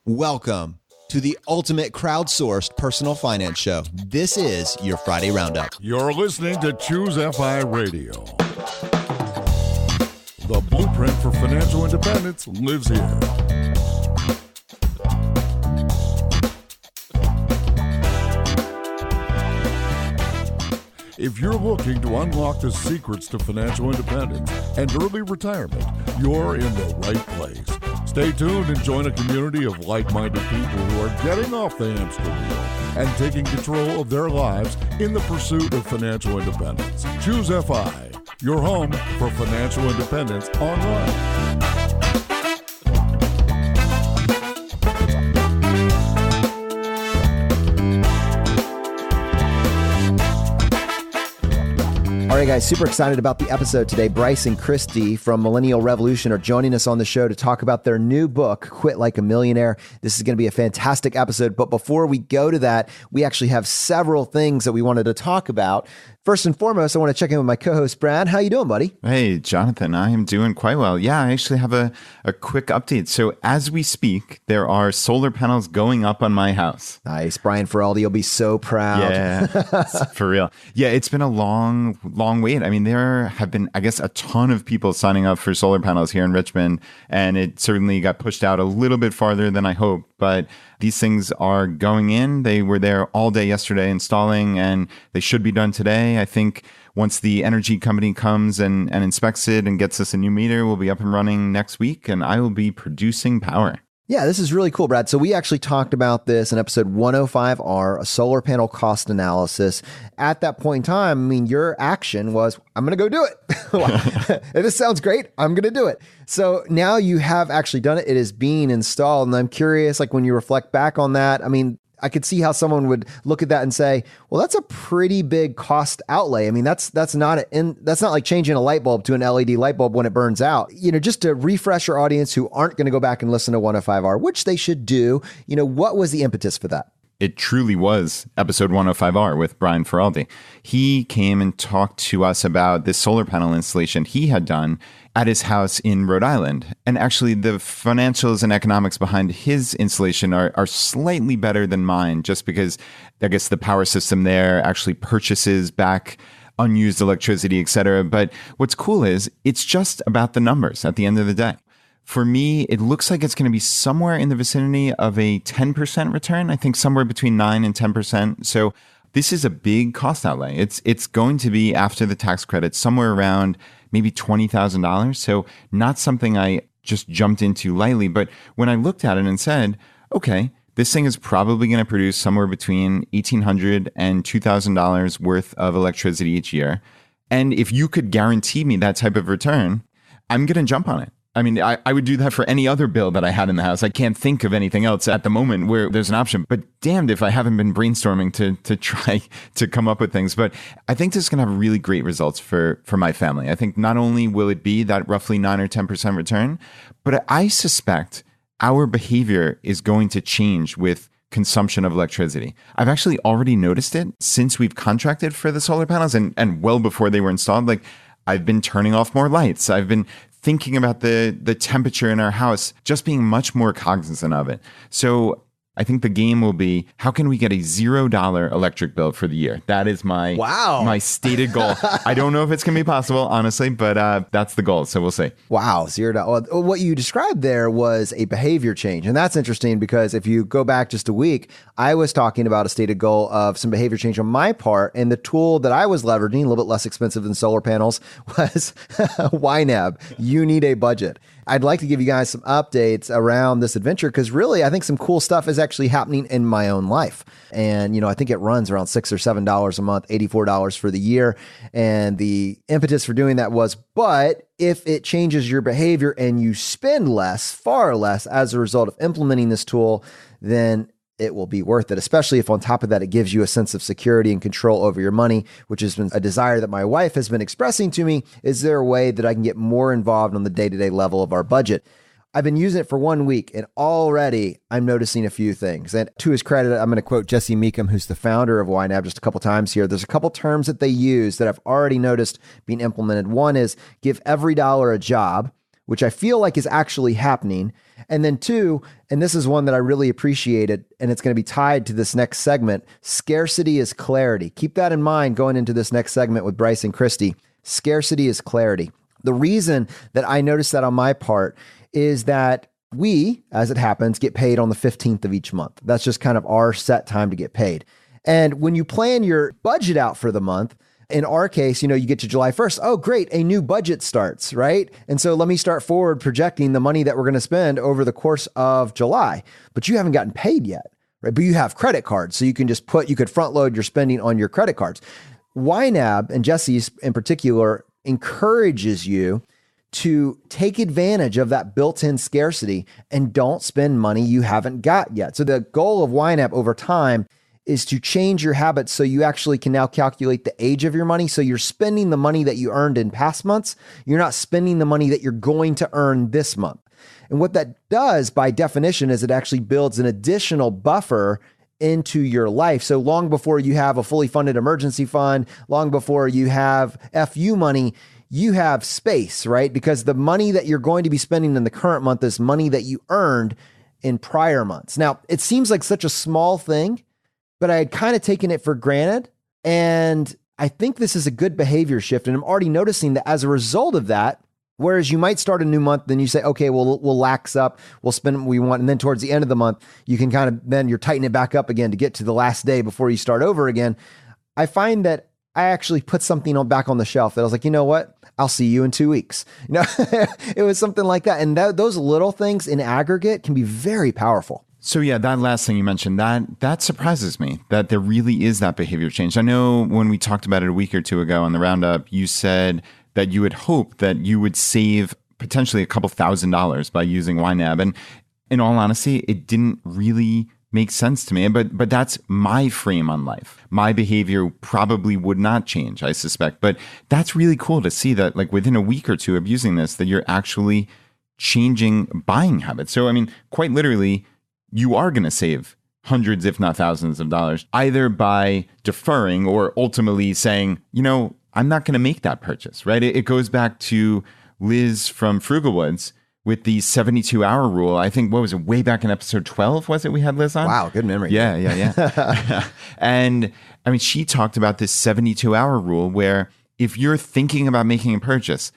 Welcome to the ultimate crowdsourced personal finance show. This is your Friday Roundup. You're listening to ChooseFI Radio. The blueprint for financial independence lives here. If you're looking to unlock the secrets to financial independence and early retirement, you're in the right place. Stay tuned and join a community of like-minded people who are getting off the hamster wheel and taking control of their lives in the pursuit of financial independence. ChooseFI, your home for financial independence online. All right, guys, super excited about the episode today. Bryce and Kristy from Millennial Revolution are joining us on the show to talk about their new book, Quit Like a Millionaire. This is going to be a fantastic episode. But before we go to that, we actually have several things that we wanted to talk about. First and foremost, I want to check in with my co-host, Brad. How you doing, buddy? Hey, Jonathan, I am doing quite well. Yeah, I actually have a quick update. So as we speak, there are solar panels going up on my house. Nice. Brian Feraldi, you'll be so proud. Yeah, for real. Yeah, it's been a long wait. I mean, there have been, I guess, a ton of people signing up for solar panels here in Richmond, and it certainly got pushed out a little bit farther than I hoped. But these things are going in. They were there all day yesterday installing, and they should be done today. I think once the energy company comes and inspects it and gets us a new meter, we'll be up and running next week, and I will be producing power. Yeah, this is really cool, Brad. So we actually talked about this in episode 105R, a solar panel cost analysis. At that point in time, I mean, your action was, I'm going to go do it. If this sounds great, I'm going to do it. So now you have actually done it. It is being installed. And I'm curious, like when you reflect back on that, I mean, I could see how someone would look at that and say, well, that's a pretty big cost outlay. I mean, that's not like changing a light bulb to an LED light bulb when it burns out. You know, just to refresh our audience who aren't going to go back and listen to 105R, which they should do, you know, what was the impetus for that? It truly was episode 105R with Brian Feraldi. He came and talked to us about this solar panel installation he had done at his house in Rhode Island. And actually, the financials and economics behind his installation are slightly better than mine, just because I guess the power system there actually purchases back unused electricity, et cetera. But what's cool is it's just about the numbers at the end of the day. For me, it looks like it's going to be somewhere in the vicinity of a 10% return. I think somewhere between 9 and 10%. So this is a big cost outlay. It's going to be, after the tax credit, somewhere around maybe $20,000. So not something I just jumped into lightly. But when I looked at it and said, okay, this thing is probably going to produce somewhere between $1,800 and $2,000 worth of electricity each year. And if you could guarantee me that type of return, I'm going to jump on it. I mean, I would do that for any other bill that I had in the house. I can't think of anything else at the moment where there's an option. But damned if I haven't been brainstorming to try to come up with things. But I think this is going to have really great results for my family. I think not only will it be that roughly 9 or 10% return, but I suspect our behavior is going to change with consumption of electricity. I've actually already noticed it since we've contracted for the solar panels and well before they were installed. Like, I've been turning off more lights. I've been thinking about the temperature in our house, just being much more cognizant of it. So I think the game will be, how can we get a $0 electric bill for the year? That is my stated goal. I don't know if it's going to be possible, honestly, but that's the goal. So we'll see. Wow, $0. What you described there was a behavior change. And that's interesting because if you go back just a week, I was talking about a stated goal of some behavior change on my part. And the tool that I was leveraging, a little bit less expensive than solar panels, was YNAB. You need a budget. I'd like to give you guys some updates around this adventure because really, I think some cool stuff is actually happening in my own life. And, you know, I think it runs around $6 or $7 a month, $84 for the year. And the impetus for doing that was, but if it changes your behavior and you spend less, far less as a result of implementing this tool, then it will be worth it, especially if on top of that, it gives you a sense of security and control over your money, which has been a desire that my wife has been expressing to me. Is there a way that I can get more involved on the day-to-day level of our budget? I've been using it for 1 week and already I'm noticing a few things. And to his credit, I'm going to quote Jesse Meekum, who's the founder of YNAB, just a couple times here. There's a couple terms that they use that I've already noticed being implemented. One is give every dollar a job, which I feel like is actually happening. And then 2, and this is one that I really appreciated, and it's going to be tied to this next segment, scarcity is clarity. Keep that in mind going into this next segment with Bryce and Kristy. Scarcity is clarity. The reason that I noticed that on my part is that we, as it happens, get paid on the 15th of each month. That's just kind of our set time to get paid. And when you plan your budget out for the month, in our case, you get to July 1st. Oh, great. A new budget starts, right? And so let me start forward projecting the money that we're going to spend over the course of July. But you haven't gotten paid yet, right? But you have credit cards. So you can just you could front load your spending on your credit cards. YNAB, and Jesse's in particular, encourages you to take advantage of that built-in scarcity and don't spend money you haven't got yet. So the goal of YNAB over time is to change your habits so you actually can now calculate the age of your money. So you're spending the money that you earned in past months. You're not spending the money that you're going to earn this month. And what that does by definition is it actually builds an additional buffer into your life. So long before you have a fully funded emergency fund, long before you have FU money, you have space, right? Because the money that you're going to be spending in the current month is money that you earned in prior months. Now, it seems like such a small thing, but I had kind of taken it for granted. And I think this is a good behavior shift. And I'm already noticing that as a result of that, whereas you might start a new month, then you say, okay, well, we'll lax up, we'll spend what we want. And then towards the end of the month, you can then you're tightening it back up again to get to the last day before you start over again. I find that I actually put something back on the shelf that I was like, you know what? I'll see you in 2 weeks. It was something like that. And those little things in aggregate can be very powerful. So yeah, that last thing you mentioned, that surprises me that there really is that behavior change. I know when we talked about it a week or two ago on the roundup, you said that you would hope that you would save potentially a couple $1,000s by using YNAB. And in all honesty, it didn't really make sense to me. But that's my frame on life. My behavior probably would not change, I suspect. But that's really cool to see that like within a week or two of using this, that you're actually changing buying habits. So I mean, quite literally, you are going to save hundreds, if not thousands of dollars, either by deferring or ultimately saying, I'm not going to make that purchase, right? It goes back to Liz from Frugal Woods with the 72-hour rule. I think, what was it, way back in episode 12, was it we had Liz on? Wow, good memory. Yeah. And I mean, she talked about this 72-hour rule where if you're thinking about making a purchase,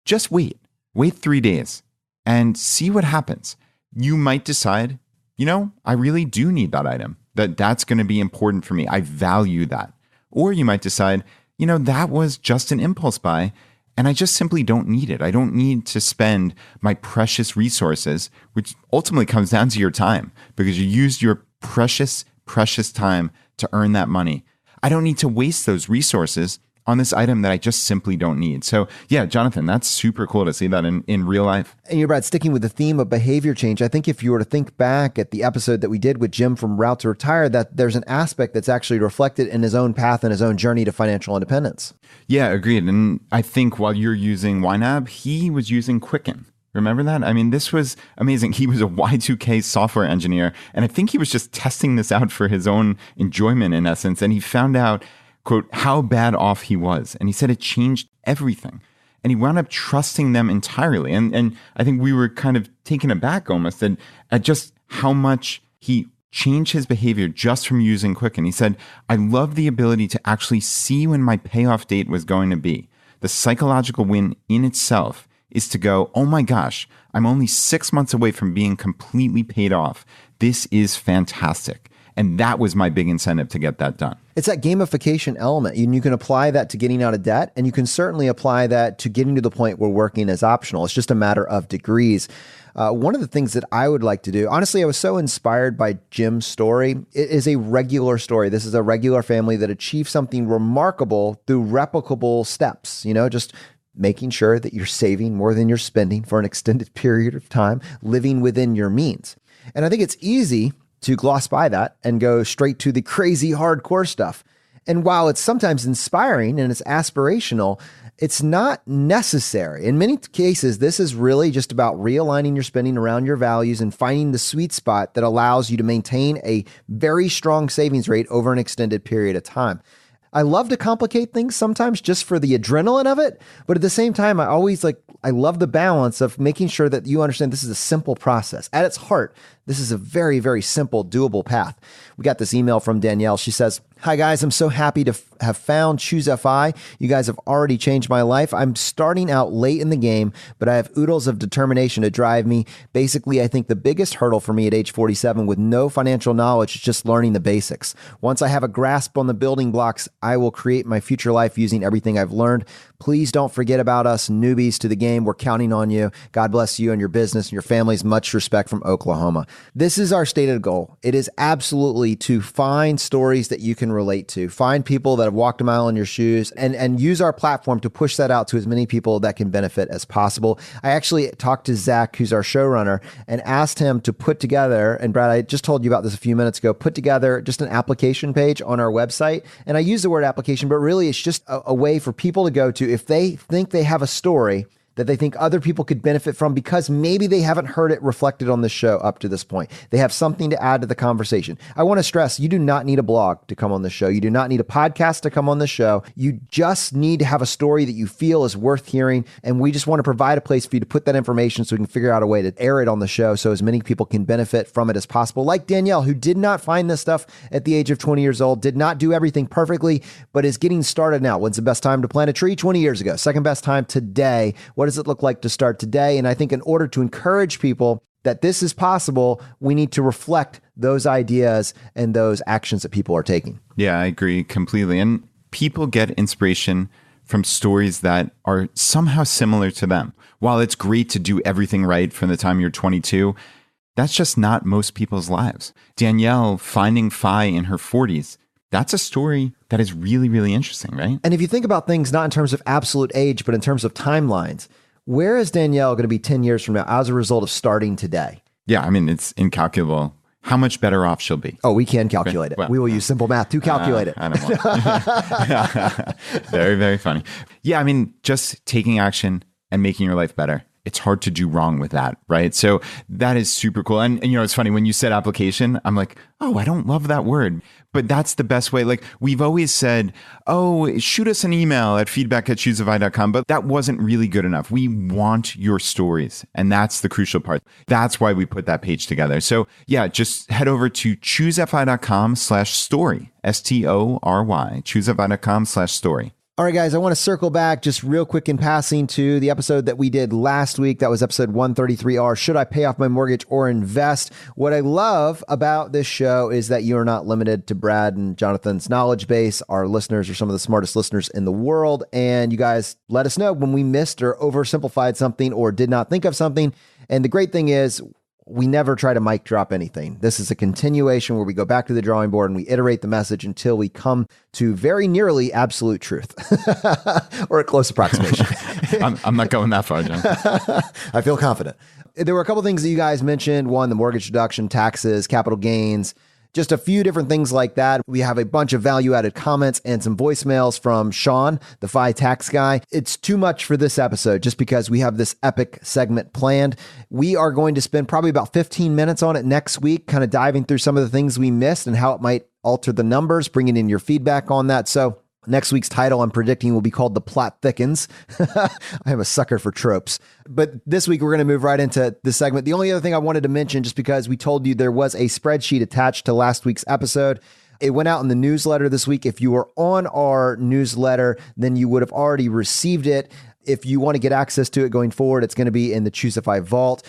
just wait 3 days and see what happens. You might decide, I really do need that item, that's going to be important for me. I value that. Or you might decide, that was just an impulse buy and I just simply don't need it. I don't need to spend my precious resources, which ultimately comes down to your time because you used your precious time to earn that money. I don't need to waste those resources on this item that I just simply don't need. So yeah, Jonathan, that's super cool to see that in real life. And you're right, sticking with the theme of behavior change. I think if you were to think back at the episode that we did with Jim from Route to Retire, that there's an aspect that's actually reflected in his own path and his own journey to financial independence. Yeah, agreed. And I think while you're using YNAB, he was using Quicken. Remember that? I mean, this was amazing. He was a Y2K software engineer, and I think he was just testing this out for his own enjoyment in essence. And he found out, quote, how bad off he was. And he said it changed everything. And he wound up trusting them entirely. And I think we were kind of taken aback almost at just how much he changed his behavior just from using Quicken. He said, I love the ability to actually see when my payoff date was going to be. The psychological win in itself is to go, oh my gosh, I'm only 6 months away from being completely paid off. This is fantastic. And that was my big incentive to get that done. It's that gamification element. You can apply that to getting out of debt, and you can certainly apply that to getting to the point where working is optional. It's just a matter of degrees. One of the things that I would like to do, honestly, I was so inspired by Jim's story. It is a regular story. This is a regular family that achieved something remarkable through replicable steps, just making sure that you're saving more than you're spending for an extended period of time, living within your means. And I think it's easy to gloss by that and go straight to the crazy hardcore stuff. And while it's sometimes inspiring and it's aspirational, it's not necessary. In many cases, this is really just about realigning your spending around your values and finding the sweet spot that allows you to maintain a very strong savings rate over an extended period of time. I love to complicate things sometimes just for the adrenaline of it. But at the same time, I love the balance of making sure that you understand this is a simple process. At its heart, this is a very, very simple, doable path. We got this email from Danielle. She says, "Hi guys, I'm so happy to have found ChooseFI. You guys have already changed my life. I'm starting out late in the game, but I have oodles of determination to drive me. Basically, I think the biggest hurdle for me at age 47 with no financial knowledge is just learning the basics. Once I have a grasp on the building blocks, I will create my future life using everything I've learned. Please don't forget about us newbies to the game. We're counting on you. God bless you and your business and your families. Much respect from Oklahoma." This is our stated goal. It is absolutely to find stories that you can relate to, find people that have walked a mile in your shoes, and use our platform to push that out to as many people that can benefit as possible. I actually talked to Zach, who's our showrunner, and asked him to put together, and Brad, I just told you about this a few minutes ago, put together just an application page on our website. And I use the word application, but really it's just a way for people to go to if they think they have a story that they think other people could benefit from because maybe they haven't heard it reflected on the show up to this point. They have something to add to the conversation. I want to stress, you do not need a blog to come on the show. You do not need a podcast to come on the show. You just need to have a story that you feel is worth hearing. And we just want to provide a place for you to put that information so we can figure out a way to air it on the show so as many people can benefit from it as possible. Like Danielle, who did not find this stuff at the age of 20 years old, did not do everything perfectly, but is getting started now. When's the best time to plant a tree? 20 years ago. Second best time today. What does it look like to start today? And I think in order to encourage people that this is possible, we need to reflect those ideas and those actions that people are taking. Yeah, I agree completely. And people get inspiration from stories that are somehow similar to them. While it's great to do everything right from the time you're 22, that's just not most people's lives. Danielle finding FI in her 40s, that's a story that is really, really interesting, right? And if you think about things not in terms of absolute age, but in terms of timelines, where is Danielle going to be 10 years from now as a result of starting today? Yeah, I mean, it's incalculable how much better off she'll be. Oh, we can calculate it. Well, we will use simple math to calculate it. I don't want Very, very funny. Yeah, I mean, just taking action and making your life better. It's hard to do wrong with that, right? So that is super cool. And you know, it's funny, when you said application, I'm like, oh, I don't love that word. But that's the best way. Like, we've always said, oh, shoot us an email at feedback@ChooseFI.com. But that wasn't really good enough. We want your stories. And that's the crucial part. That's why we put that page together. So yeah, just head over to ChooseFI.com/story, STORY, ChooseFI.com/story. All right, guys, I want to circle back just real quick in passing to the episode that we did last week. That was episode 133R, Should I Pay Off My Mortgage or Invest? What I love about this show is that you are not limited to Brad and Jonathan's knowledge base. Our listeners are some of the smartest listeners in the world. And you guys let us know when we missed or oversimplified something or did not think of something. And the great thing is, we never try to mic drop anything. This is a continuation where we go back to the drawing board and we iterate the message until we come to very nearly absolute truth or a close approximation. I'm not going that far, John. I feel confident. There were a couple things that you guys mentioned. One, the mortgage deduction, taxes, capital gains, just a few different things like that. We have a bunch of value-added comments and some voicemails from Sean, the FI tax guy. It's too much for this episode just because we have this epic segment planned. We are going to spend probably about 15 minutes on it next week, kind of diving through some of the things we missed and how it might alter the numbers, bringing in your feedback on that. So next week's title, I'm predicting, will be called The Plot Thickens. I am a sucker for tropes. But this week, we're going to move right into the segment. The only other thing I wanted to mention, just because we told you there was a spreadsheet attached to last week's episode, it went out in the newsletter this week. If you were on our newsletter, then you would have already received it. If you want to get access to it going forward, it's going to be in the ChooseFI vault.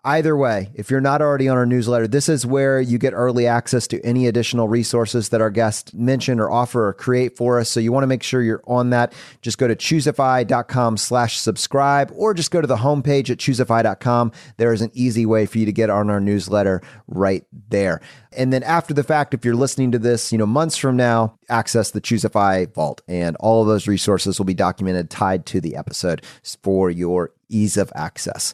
Either way, if you're not already on our newsletter, this is where you get early access to any additional resources that our guests mention or offer or create for us. So you want to make sure you're on that. Just go to ChooseFI.com/subscribe or just go to the homepage at ChooseFI.com. There is an easy way for you to get on our newsletter right there. And then after the fact, if you're listening to this, months from now, access the ChooseFI vault, and all of those resources will be documented, tied to the episode for your ease of access.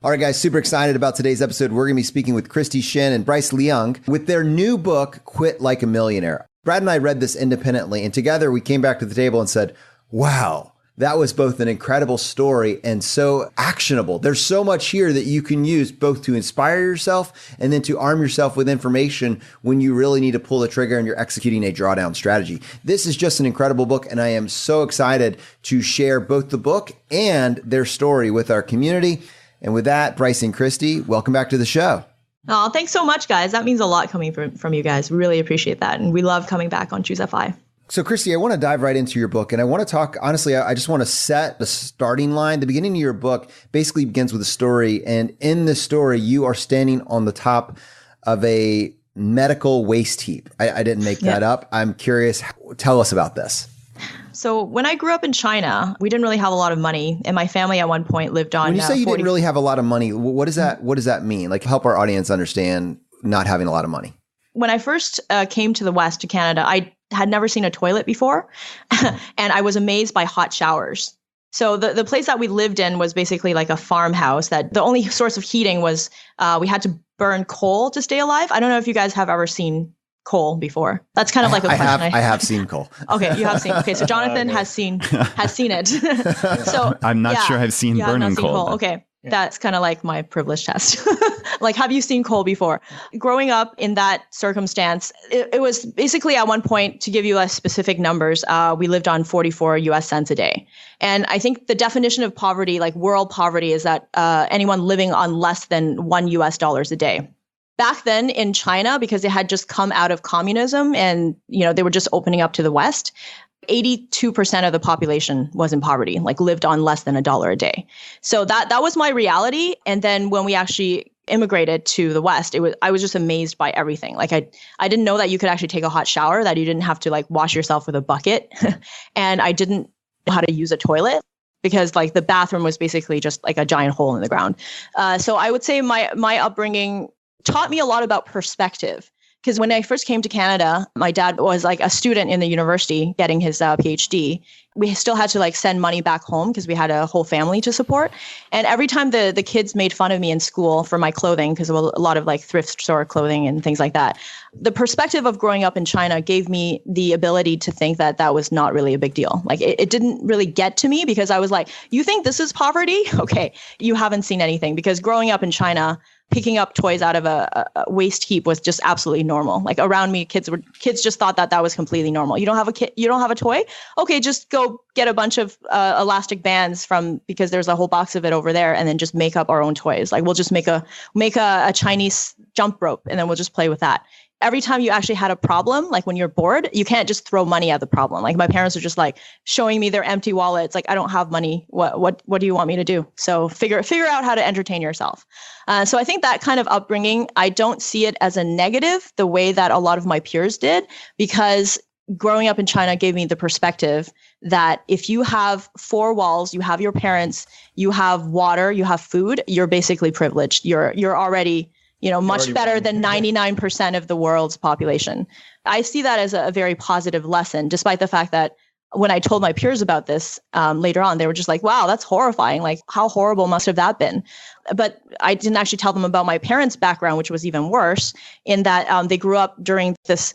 All right, guys, super excited about today's episode. We're going to be speaking with Kristy Shen and Bryce Leung with their new book, Quit Like a Millionaire. Brad and I read this independently, and together we came back to the table and said, wow, That was both an incredible story and so actionable. There's so much here that you can use both to inspire yourself and then to arm yourself with information when you really need to pull the trigger and you're executing a drawdown strategy. This is just an incredible book, and I am so excited to share both the book and their story with our community. And with that, Bryce and Kristy, welcome back to the show. Oh, thanks so much, guys. That means a lot coming from you guys. We really appreciate that. And we love coming back on ChooseFI. So, Kristy, I want to dive right into your book, and I want to talk, honestly, I just want to set the starting line. The beginning of your book basically begins with a story, and in this story, you are standing on the top of a medical waste heap. I didn't make that up. I'm curious. Tell us about this. So when I grew up in China, we didn't really have a lot of money, and my family at one point lived on. When you say you didn't really have a lot of money, what does that mean? Like, help our audience understand not having a lot of money. When I first came to the West, to Canada, I had never seen a toilet before, and I was amazed by hot showers. So the place that we lived in was basically like a farmhouse that the only source of heating was we had to burn coal to stay alive. I don't know if you guys have ever seen coal before. That's kind of like a question. I have seen coal. Okay, you have seen. Okay, so Jonathan has seen it. So I'm not sure I've seen burning coal. Okay. That's kind of like my privilege test. Like, have you seen coal before? Growing up in that circumstance, it was basically at one point, to give you less specific numbers, we lived on 44 US cents a day. And I think the definition of poverty, like world poverty, is that anyone living on less than $1 US a day. Back then in China, because they had just come out of communism and, they were just opening up to the West, 82% of the population was in poverty, like lived on less than $1 a day. So that was my reality. And then when we actually immigrated to the West, I was just amazed by everything. Like I didn't know that you could actually take a hot shower, that you didn't have to like wash yourself with a bucket. And I didn't know how to use a toilet, because like the bathroom was basically just like a giant hole in the ground. So I would say my upbringing taught me a lot about perspective. Because when I first came to Canada, my dad was like a student in the university getting his PhD. We still had to like send money back home because we had a whole family to support. And every time the kids made fun of me in school for my clothing, because of a lot of like thrift store clothing and things like that, the perspective of growing up in China gave me the ability to think that was not really a big deal. Like it didn't really get to me, because I was like, you think this is poverty? Okay, you haven't seen anything. Because growing up in China, picking up toys out of a waste heap was just absolutely normal. Like around me, kids just thought that was completely normal. You don't have a toy? Okay, just go get a bunch of elastic bands because there's a whole box of it over there, and then just make up our own toys. Like we'll just make a Chinese jump rope, and then we'll just play with that. Every time you actually had a problem, like when you're bored, you can't just throw money at the problem. Like my parents are just like showing me their empty wallets. Like, I don't have money. What do you want me to do? So figure out how to entertain yourself. So I think that kind of upbringing, I don't see it as a negative the way that a lot of my peers did, because growing up in China gave me the perspective that if you have four walls, you have your parents, you have water, you have food, you're basically privileged. You're already much better than 99% of the world's population. I see that as a very positive lesson, despite the fact that when I told my peers about this later on, they were just like, wow, that's horrifying. Like, how horrible must have that been? But I didn't actually tell them about my parents' background, which was even worse, in that they grew up during this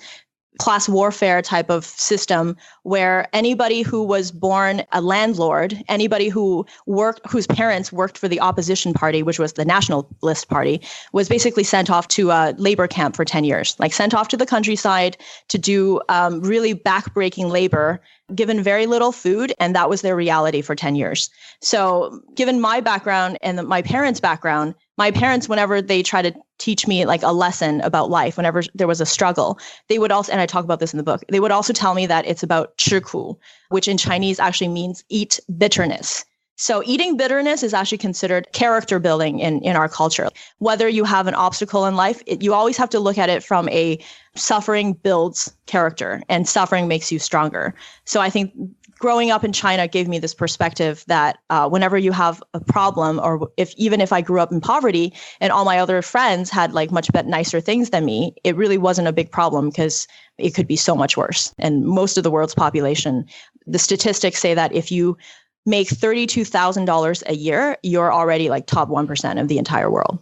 class warfare type of system where anybody who was born a landlord, anybody whose parents worked for the opposition party, which was the Nationalist Party, was basically sent off to a labor camp for 10 years, like sent off to the countryside to do really backbreaking labor, given very little food. And that was their reality for 10 years. So given my background and my parents' background, my parents, whenever they try to teach me like a lesson about life, whenever there was a struggle, they would also, and I talk about this in the book, they would also tell me that it's about 吃苦, which in Chinese actually means eat bitterness. So eating bitterness is actually considered character building in our culture. Whether you have an obstacle in life, you always have to look at it from a suffering builds character, and suffering makes you stronger. So I think growing up in China gave me this perspective that whenever you have a problem, or even if I grew up in poverty and all my other friends had like much nicer things than me, it really wasn't a big problem, because it could be so much worse. And most of the world's population, the statistics say that if you make $32,000 a year, you're already like top 1% of the entire world.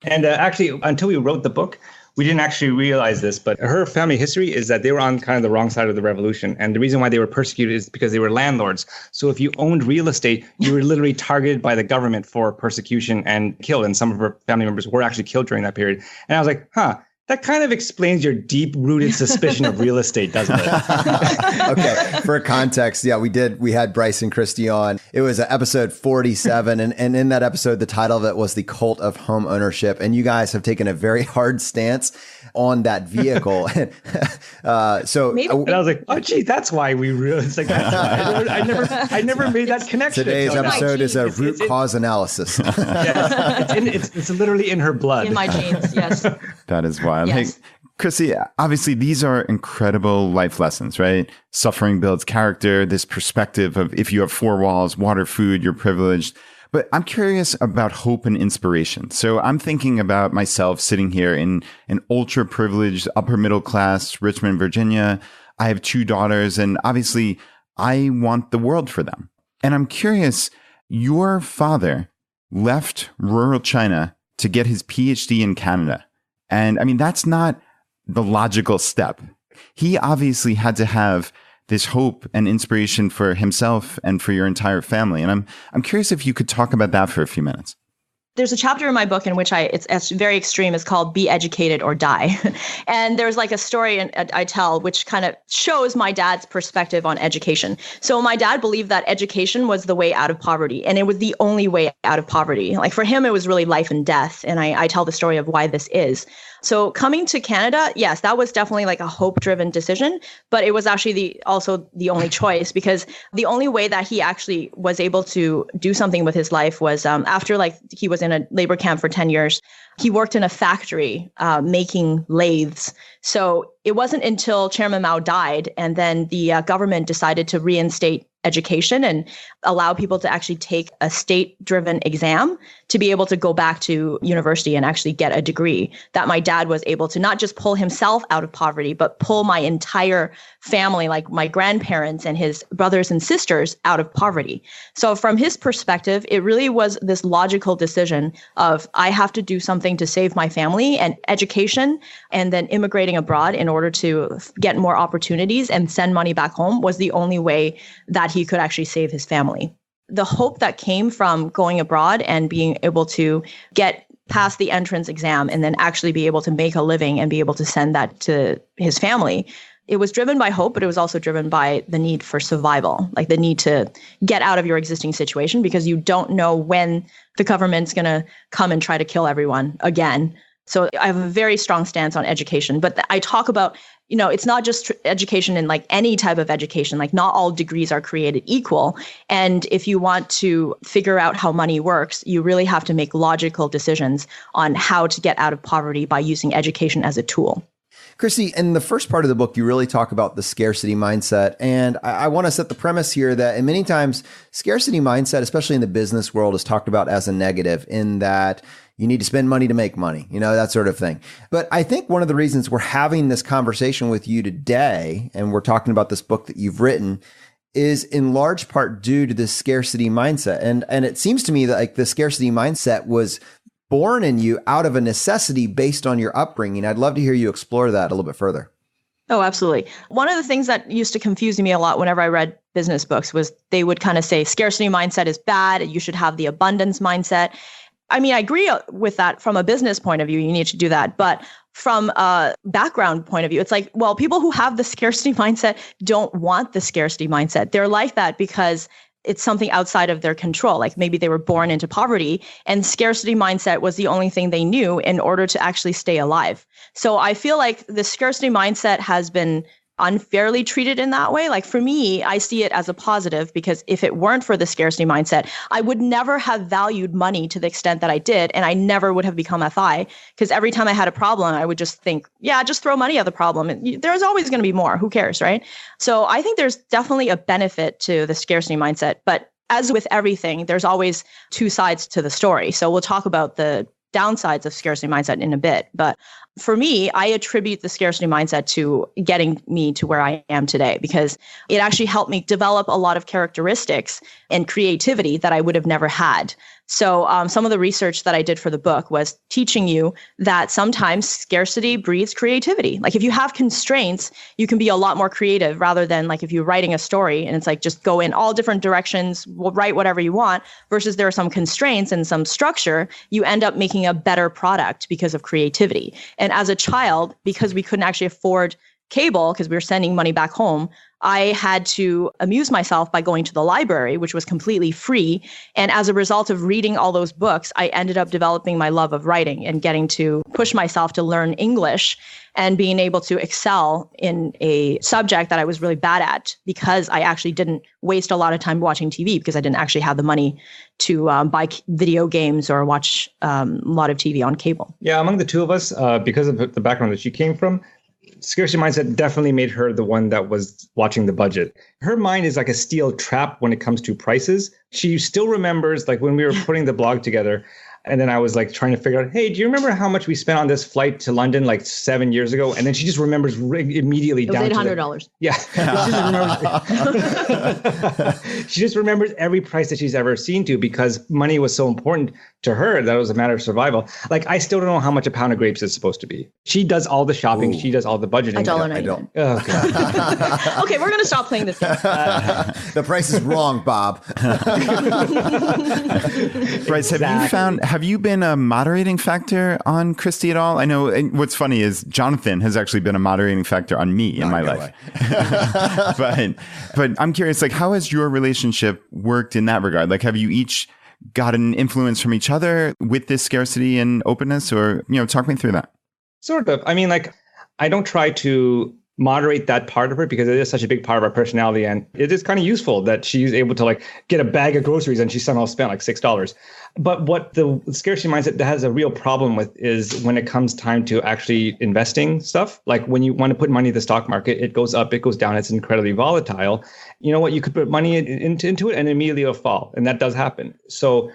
And actually, until we wrote the book, we didn't actually realize this, but her family history is that they were on kind of the wrong side of the revolution. And the reason why they were persecuted is because they were landlords. So if you owned real estate, you were literally targeted by the government for persecution and killed. And some of her family members were actually killed during that period. And I was like, that kind of explains your deep-rooted suspicion of real estate, doesn't it? Okay. For context, yeah, we had Bryce and Kristy on. It was episode 47. And in that episode, the title of it was The Cult of Home Ownership. And you guys have taken a very hard stance on that vehicle. And I was like, oh, gee, that's why we really, it's like, that's why. I never made that connection. Today's episode is a root cause analysis. Yes, it's literally in her blood. In my genes, yes. That is why. Yes. Hey, Kristy, obviously these are incredible life lessons, right? Suffering builds character, this perspective of if you have four walls, water, food, you're privileged. But I'm curious about hope and inspiration. So I'm thinking about myself sitting here in an ultra privileged, upper middle class, Richmond, Virginia. I have two daughters, and obviously I want the world for them. And I'm curious, your father left rural China to get his PhD in Canada. And I mean, that's not the logical step. He obviously had to have this hope and inspiration for himself and for your entire family. And I'm curious if you could talk about that for a few minutes. There's a chapter in my book in which it's very extreme. It's called Be Educated or Die. And there's like a story I tell, which kind of shows my dad's perspective on education. So my dad believed that education was the way out of poverty, and it was the only way out of poverty. Like for him, it was really life and death. And I tell the story of why this is. So coming to Canada, yes, that was definitely like a hope-driven decision, but it was actually also the only choice, because the only way that he actually was able to do something with his life was after he was in a labor camp for 10 years. He worked in a factory making lathes. So it wasn't until Chairman Mao died and then the government decided to reinstate education and allow people to actually take a state-driven exam to be able to go back to university and actually get a degree, that my dad was able to not just pull himself out of poverty, but pull my entire family, like my grandparents and his brothers and sisters, out of poverty. So from his perspective, it really was this logical decision of I have to do something to save my family, and education and then immigrating abroad in order to get more opportunities and send money back home was the only way that he could actually save his family. The hope that came from going abroad and being able to get past the entrance exam and then actually be able to make a living and be able to send that to his family, it was driven by hope, but it was also driven by the need for survival, like the need to get out of your existing situation, because you don't know when the government's going to come and try to kill everyone again. So I have a very strong stance on education, but I talk about, it's not just education in like any type of education, like not all degrees are created equal. And if you want to figure out how money works, you really have to make logical decisions on how to get out of poverty by using education as a tool. Kristy, in the first part of the book, you really talk about the scarcity mindset. And I want to set the premise here that many times scarcity mindset, especially in the business world, is talked about as a negative, in that you need to spend money to make money, that sort of thing. But I think one of the reasons we're having this conversation with you today, and we're talking about this book that you've written, is in large part due to this scarcity mindset. And it seems to me that like the scarcity mindset was born in you out of a necessity based on your upbringing. I'd love to hear you explore that a little bit further. Oh, absolutely. One of the things that used to confuse me a lot whenever I read business books was they would kind of say scarcity mindset is bad. You should have the abundance mindset. I mean, I agree with that from a business point of view. You need to do that. But from a background point of view, it's like, well, people who have the scarcity mindset don't want the scarcity mindset. They're like that because it's something outside of their control. Like maybe they were born into poverty and scarcity mindset was the only thing they knew in order to actually stay alive. So I feel like the scarcity mindset has been unfairly treated in that way. Like for me, I see it as a positive, because if it weren't for the scarcity mindset, I would never have valued money to the extent that I did. And I never would have become FI, because every time I had a problem, I would just think, yeah, just throw money at the problem. And there's always going to be more. Who cares, right? So I think there's definitely a benefit to the scarcity mindset. But as with everything, there's always two sides to the story. So we'll talk about the downsides of scarcity mindset in a bit. But for me, I attribute the scarcity mindset to getting me to where I am today, because it actually helped me develop a lot of characteristics and creativity that I would have never had. So some of the research that I did for the book was teaching you that sometimes scarcity breeds creativity. Like if you have constraints, you can be a lot more creative rather than like if you're writing a story and it's like just go in all different directions, write whatever you want, versus there are some constraints and some structure, you end up making a better product because of creativity. And as a child, because we couldn't actually afford cable because we were sending money back home, I had to amuse myself by going to the library, which was completely free. And as a result of reading all those books, I ended up developing my love of writing and getting to push myself to learn English and being able to excel in a subject that I was really bad at because I actually didn't waste a lot of time watching TV because I didn't actually have the money to buy video games or watch a lot of TV on cable. Yeah, among the two of us, because of the background that she came from, scarcity mindset definitely made her the one that was watching the budget. Her mind is like a steel trap when it comes to prices. She still remembers like when we were putting the blog together, and then I was like trying to figure out, hey, do you remember how much we spent on this flight to London like 7 years ago? And then she just remembers immediately it was down $800. to yeah. She just remembers every price that she's ever seen to because money was so important to her that it was a matter of survival. Like I still don't know how much a pound of grapes is supposed to be. She does all the shopping. Ooh. She does all the budgeting. I don't. Oh, God. Okay, we're going to stop playing this game. The price is wrong, Bob. Bryce, have you been a moderating factor on Kristy at all? I know what's funny is Jonathan has actually been a moderating factor on me in my life. but I'm curious, like, how has your relationship worked in that regard? Like, have you each gotten influence from each other with this scarcity and openness, or, talk me through that? Sort of. I mean, like, I don't try to moderate that part of her because it is such a big part of our personality. And it is kind of useful that she's able to like get a bag of groceries and she somehow spent like $6. But what the scarcity mindset has a real problem with is when it comes time to actually investing stuff. Like when you want to put money in the stock market, it goes up, it goes down. It's incredibly volatile. You know what? You could put money into it and immediately it'll fall. And that does happen. So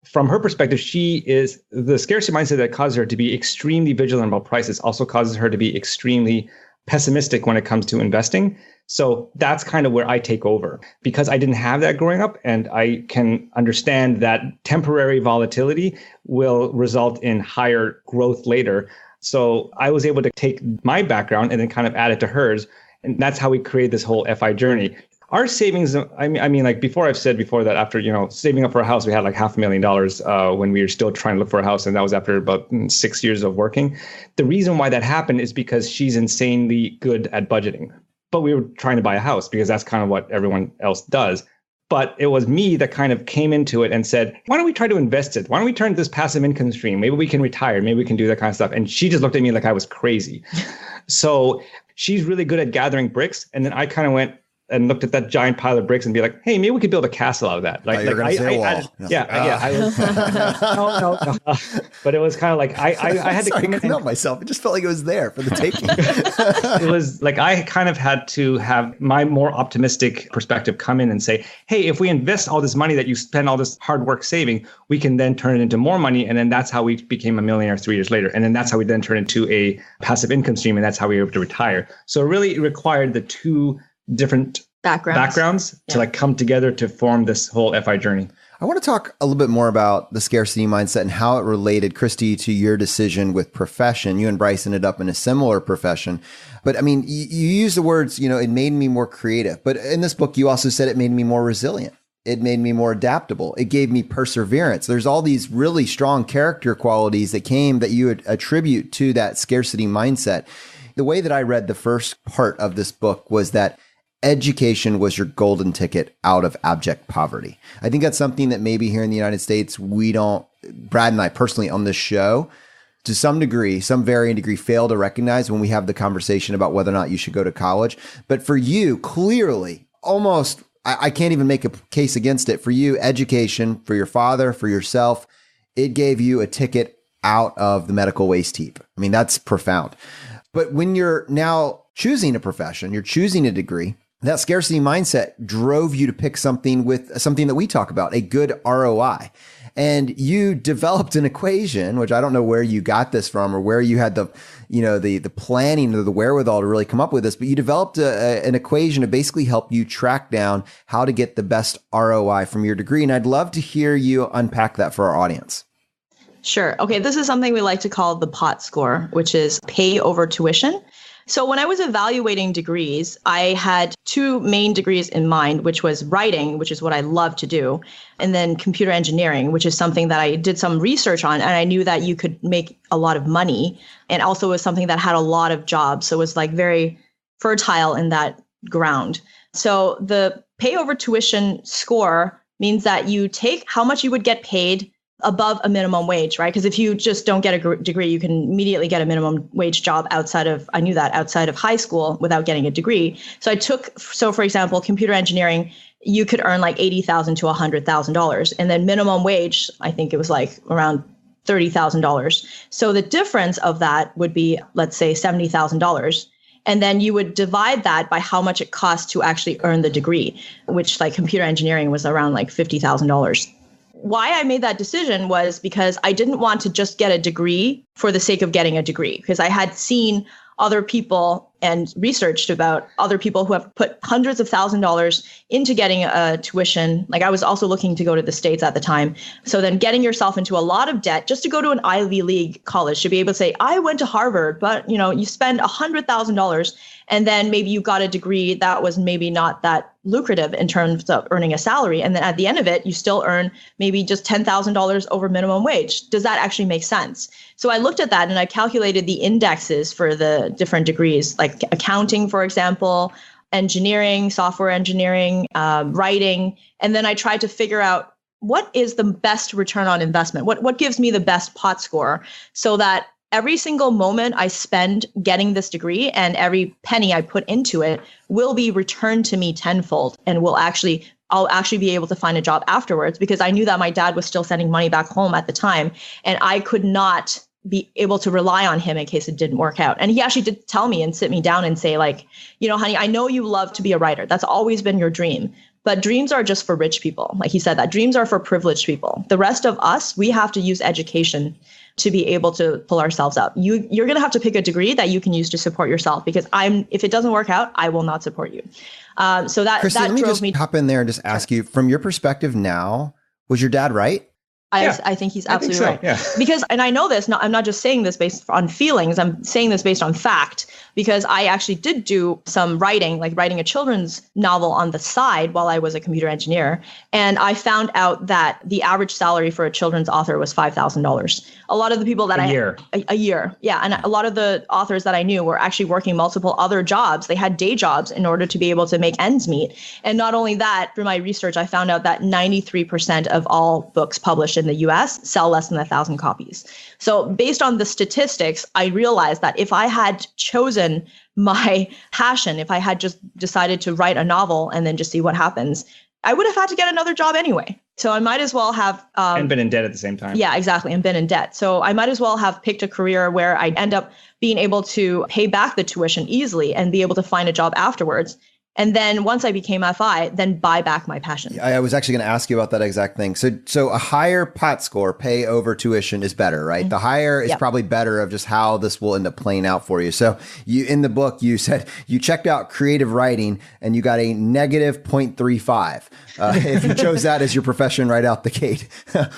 from her perspective, the scarcity mindset that causes her to be extremely vigilant about prices also causes her to be extremely pessimistic when it comes to investing. So that's kind of where I take over because I didn't have that growing up. And I can understand that temporary volatility will result in higher growth later. So I was able to take my background and then kind of add it to hers. And that's how we created this whole FI journey. Our savings, I mean, like before I've said before that after, saving up for a house, we had like $500,000 when we were still trying to look for a house. And that was after about 6 years of working. The reason why that happened is because she's insanely good at budgeting. But we were trying to buy a house because that's kind of what everyone else does. But it was me that kind of came into it and said, why don't we try to invest it? Why don't we turn this passive income stream? Maybe we can retire. Maybe we can do that kind of stuff. And she just looked at me like I was crazy. So she's really good at gathering bricks. And then I kind of went and looked at that giant pile of bricks and be like, hey, maybe we could build a castle out of that. Like, you're going to say a wall. I was, no. But it was kind of like, I had to come in and myself. It just felt like it was there for the taking. It was like, I kind of had to have my more optimistic perspective come in and say, hey, if we invest all this money that you spend all this hard work saving, we can then turn it into more money. And then that's how we became a millionaire 3 years later. And then that's how we then turned into a passive income stream. And that's how we were able to retire. So it really required the two different backgrounds to like come together to form this whole FI journey. I want to talk a little bit more about the scarcity mindset and how it related, Kristy, to your decision with profession. You and Bryce ended up in a similar profession. But I mean, you use the words, it made me more creative. But in this book, you also said it made me more resilient. It made me more adaptable. It gave me perseverance. There's all these really strong character qualities that you would attribute to that scarcity mindset. The way that I read the first part of this book was that education was your golden ticket out of abject poverty. I think that's something that maybe here in the United States, Brad and I personally on this show, to some varying degree, fail to recognize when we have the conversation about whether or not you should go to college. But for you, clearly, almost, I can't even make a case against it. For you, education, for your father, for yourself, it gave you a ticket out of the medical waste heap. I mean, that's profound. But when you're now choosing a profession, you're choosing a degree, that scarcity mindset drove you to pick something that we talk about, a good ROI. And you developed an equation, which I don't know where you got this from or where you had the planning or the wherewithal to really come up with this, but you developed an equation to basically help you track down how to get the best ROI from your degree. And I'd love to hear you unpack that for our audience. Sure. Okay. This is something we like to call the POT score, which is pay over tuition. So when I was evaluating degrees, I had two main degrees in mind, which was writing, which is what I love to do, and then computer engineering, which is something that I did some research on, and I knew that you could make a lot of money, and also was something that had a lot of jobs. So it was like very fertile in that ground. So the pay over tuition score means that you take how much you would get paid above a minimum wage, right? Because if you just don't get a degree, you can immediately get a minimum wage job outside of high school without getting a degree. So for example, computer engineering, you could earn like $80,000 to $100,000. And then minimum wage, I think it was like around $30,000. So the difference of that would be, let's say, $70,000. And then you would divide that by how much it costs to actually earn the degree, which like computer engineering was around like $50,000. Why I made that decision was because I didn't want to just get a degree for the sake of getting a degree, because I had seen other people and researched about other people who have put hundreds of $1,000s into getting a tuition. Like I was also looking to go to the States at the time. So then getting yourself into a lot of debt just to go to an Ivy League college, to be able to say, I went to Harvard, but you spend $100,000 and then maybe you got a degree that was maybe not that lucrative in terms of earning a salary. And then at the end of it, you still earn maybe just $10,000 over minimum wage. Does that actually make sense? So I looked at that and I calculated the indexes for the different degrees, like accounting, for example, engineering, software engineering, writing. And then I tried to figure out what is the best return on investment? What gives me the best POT score, so that every single moment I spend getting this degree and every penny I put into it will be returned to me tenfold, and I'll actually be able to find a job afterwards, because I knew that my dad was still sending money back home at the time, and I could not be able to rely on him in case it didn't work out. And he actually did tell me and sit me down and say, like, honey, I know you love to be a writer. That's always been your dream. But dreams are just for rich people. Like he said, that dreams are for privileged people. The rest of us, we have to use education to be able to pull ourselves up. You're going to have to pick a degree that you can use to support yourself, because if it doesn't work out, I will not support you. So that Kristy, let me just hop in there and just ask you, from your perspective now, was your dad right? I think he's absolutely right. Yeah. Because, and I know this, I'm not just saying this based on feelings, I'm saying this based on fact, because I actually did do some writing, like writing a children's novel on the side while I was a computer engineer. And I found out that the average salary for a children's author was $5,000. A lot of the people that a year. Yeah. And a lot of the authors that I knew were actually working multiple other jobs. They had day jobs in order to be able to make ends meet. And not only that, through my research, I found out that 93% of all books published in the US sell less than 1,000 copies. So based on the statistics, I realized that if I had chosen my passion, if I had just decided to write a novel and then just see what happens, I would have had to get another job anyway. So I might as well have... and been in debt at the same time. Yeah, exactly. And been in debt. So I might as well have picked a career where I'd end up being able to pay back the tuition easily and be able to find a job afterwards. And then once I became FI, then buy back my passion. I was actually going to ask you about that exact thing. So a higher POT score, pay over tuition, is better, right? Mm-hmm. The higher is probably better of just how this will end up playing out for you. So in the book, you said you checked out creative writing and you got a negative 0.35. If you chose that as your profession right out the gate.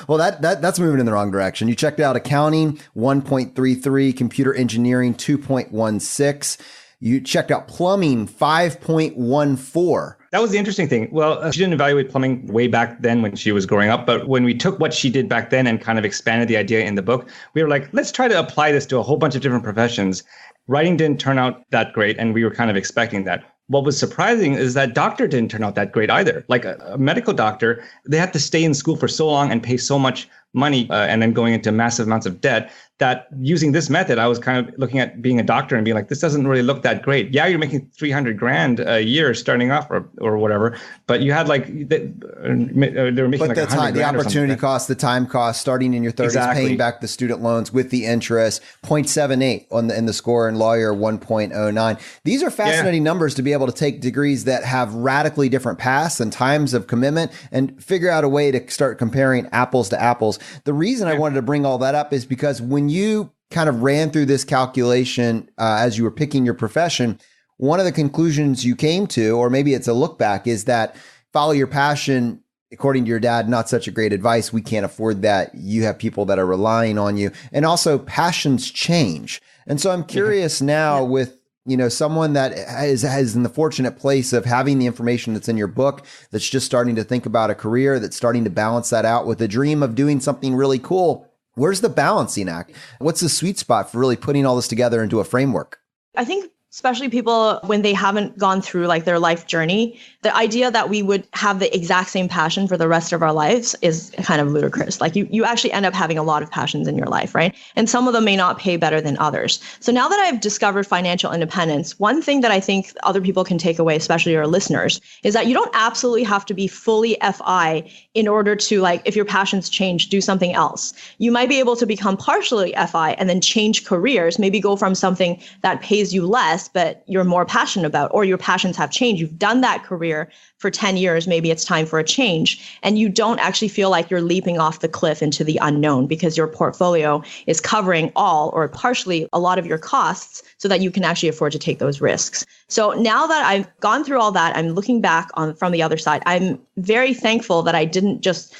Well, that's moving in the wrong direction. You checked out accounting, 1.33, computer engineering, 2.16. You checked out plumbing, 5.14. That was the interesting thing. Well, she didn't evaluate plumbing way back then when she was growing up. But when we took what she did back then and kind of expanded the idea in the book, we were like, let's try to apply this to a whole bunch of different professions. Writing didn't turn out that great, and we were kind of expecting that. What was surprising is that doctor didn't turn out that great either. Like a medical doctor, they had to stay in school for so long and pay so much money and then going into massive amounts of debt that using this method, I was kind of looking at being a doctor and being like, this doesn't really look that great. Yeah, you're making $300,000 a year starting off or whatever, but you had like, they were making but like the time, the opportunity cost, the time cost, starting in your 30s, Exactly. paying back the student loans with the interest, 0.78 in the score, and lawyer 1.09. These are fascinating numbers to be able to take degrees that have radically different paths and times of commitment and figure out a way to start comparing apples to apples. The reason I wanted to bring all that up is because when you kind of ran through this calculation as you were picking your profession, one of the conclusions you came to, or maybe it's a look back, is that follow your passion. According to your dad, not such a great advice. We can't afford that. You have people that are relying on you. And also passions change. And so I'm curious now with, someone that is in the fortunate place of having the information that's in your book, that's just starting to think about a career, that's starting to balance that out with a dream of doing something really cool. Where's the balancing act? What's the sweet spot for really putting all this together into a framework? I think especially people when they haven't gone through like their life journey, the idea that we would have the exact same passion for the rest of our lives is kind of ludicrous. Like you actually end up having a lot of passions in your life, right? And some of them may not pay better than others. So now that I've discovered financial independence, one thing that I think other people can take away, especially your listeners, is that you don't absolutely have to be fully FI in order to, like, if your passions change, do something else. You might be able to become partially FI and then change careers, maybe go from something that pays you less but you're more passionate about, or your passions have changed. You've done that career for 10 years. Maybe it's time for a change. And you don't actually feel like you're leaping off the cliff into the unknown because your portfolio is covering all or partially a lot of your costs so that you can actually afford to take those risks. So now that I've gone through all that, I'm looking back from the other side. I'm very thankful that I didn't just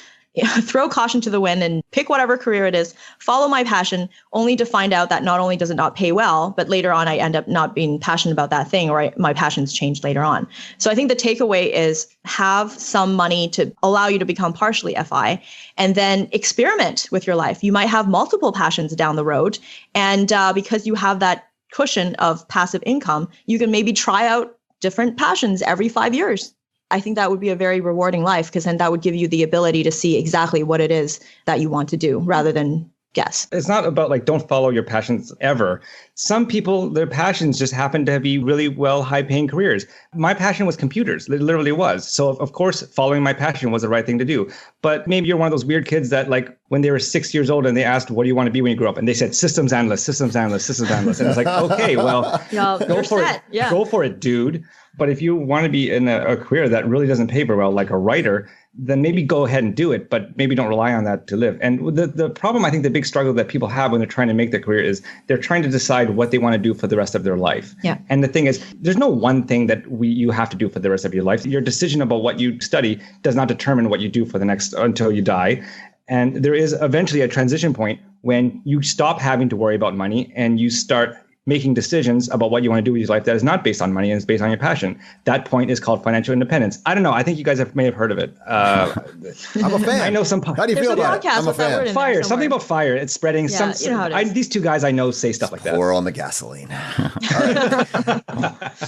throw caution to the wind and pick whatever career it is, follow my passion, only to find out that not only does it not pay well, but later on I end up not being passionate about that thing, or my passions change later on. So I think the takeaway is have some money to allow you to become partially FI, and then experiment with your life. You might have multiple passions down the road, and because you have that cushion of passive income, you can maybe try out different passions every 5 years. I think that would be a very rewarding life, because then that would give you the ability to see exactly what it is that you want to do rather than guess. It's not about like, don't follow your passions ever. Some people, their passions just happen to be really high paying careers. My passion was computers. It literally was. So of course, following my passion was the right thing to do. But maybe you're one of those weird kids that, like, when they were 6 years old and they asked, what do you want to be when you grow up? And they said, systems analyst, systems analyst, systems analyst. And it's like, okay, well, go for it. Yeah. Go for it, dude. But if you want to be in a career that really doesn't pay very well, like a writer, then maybe go ahead and do it, but maybe don't rely on that to live. And the problem, I think the big struggle that people have when they're trying to make their career is they're trying to decide what they want to do for the rest of their life. Yeah. And the thing is, there's no one thing that you have to do for the rest of your life. Your decision about what you study does not determine what you do for the next until you die. And there is eventually a transition point when you stop having to worry about money and you start making decisions about what you want to do with your life that is not based on money and is based on your passion. That point is called financial independence. I don't know. I think you guys may have heard of it. I'm a fan. I know some. How do you feel about it? I'm a fan. Fire. Something about fire. It's spreading. Yeah, you know how it is. These two guys I know say stuff like that. Pour on the gasoline.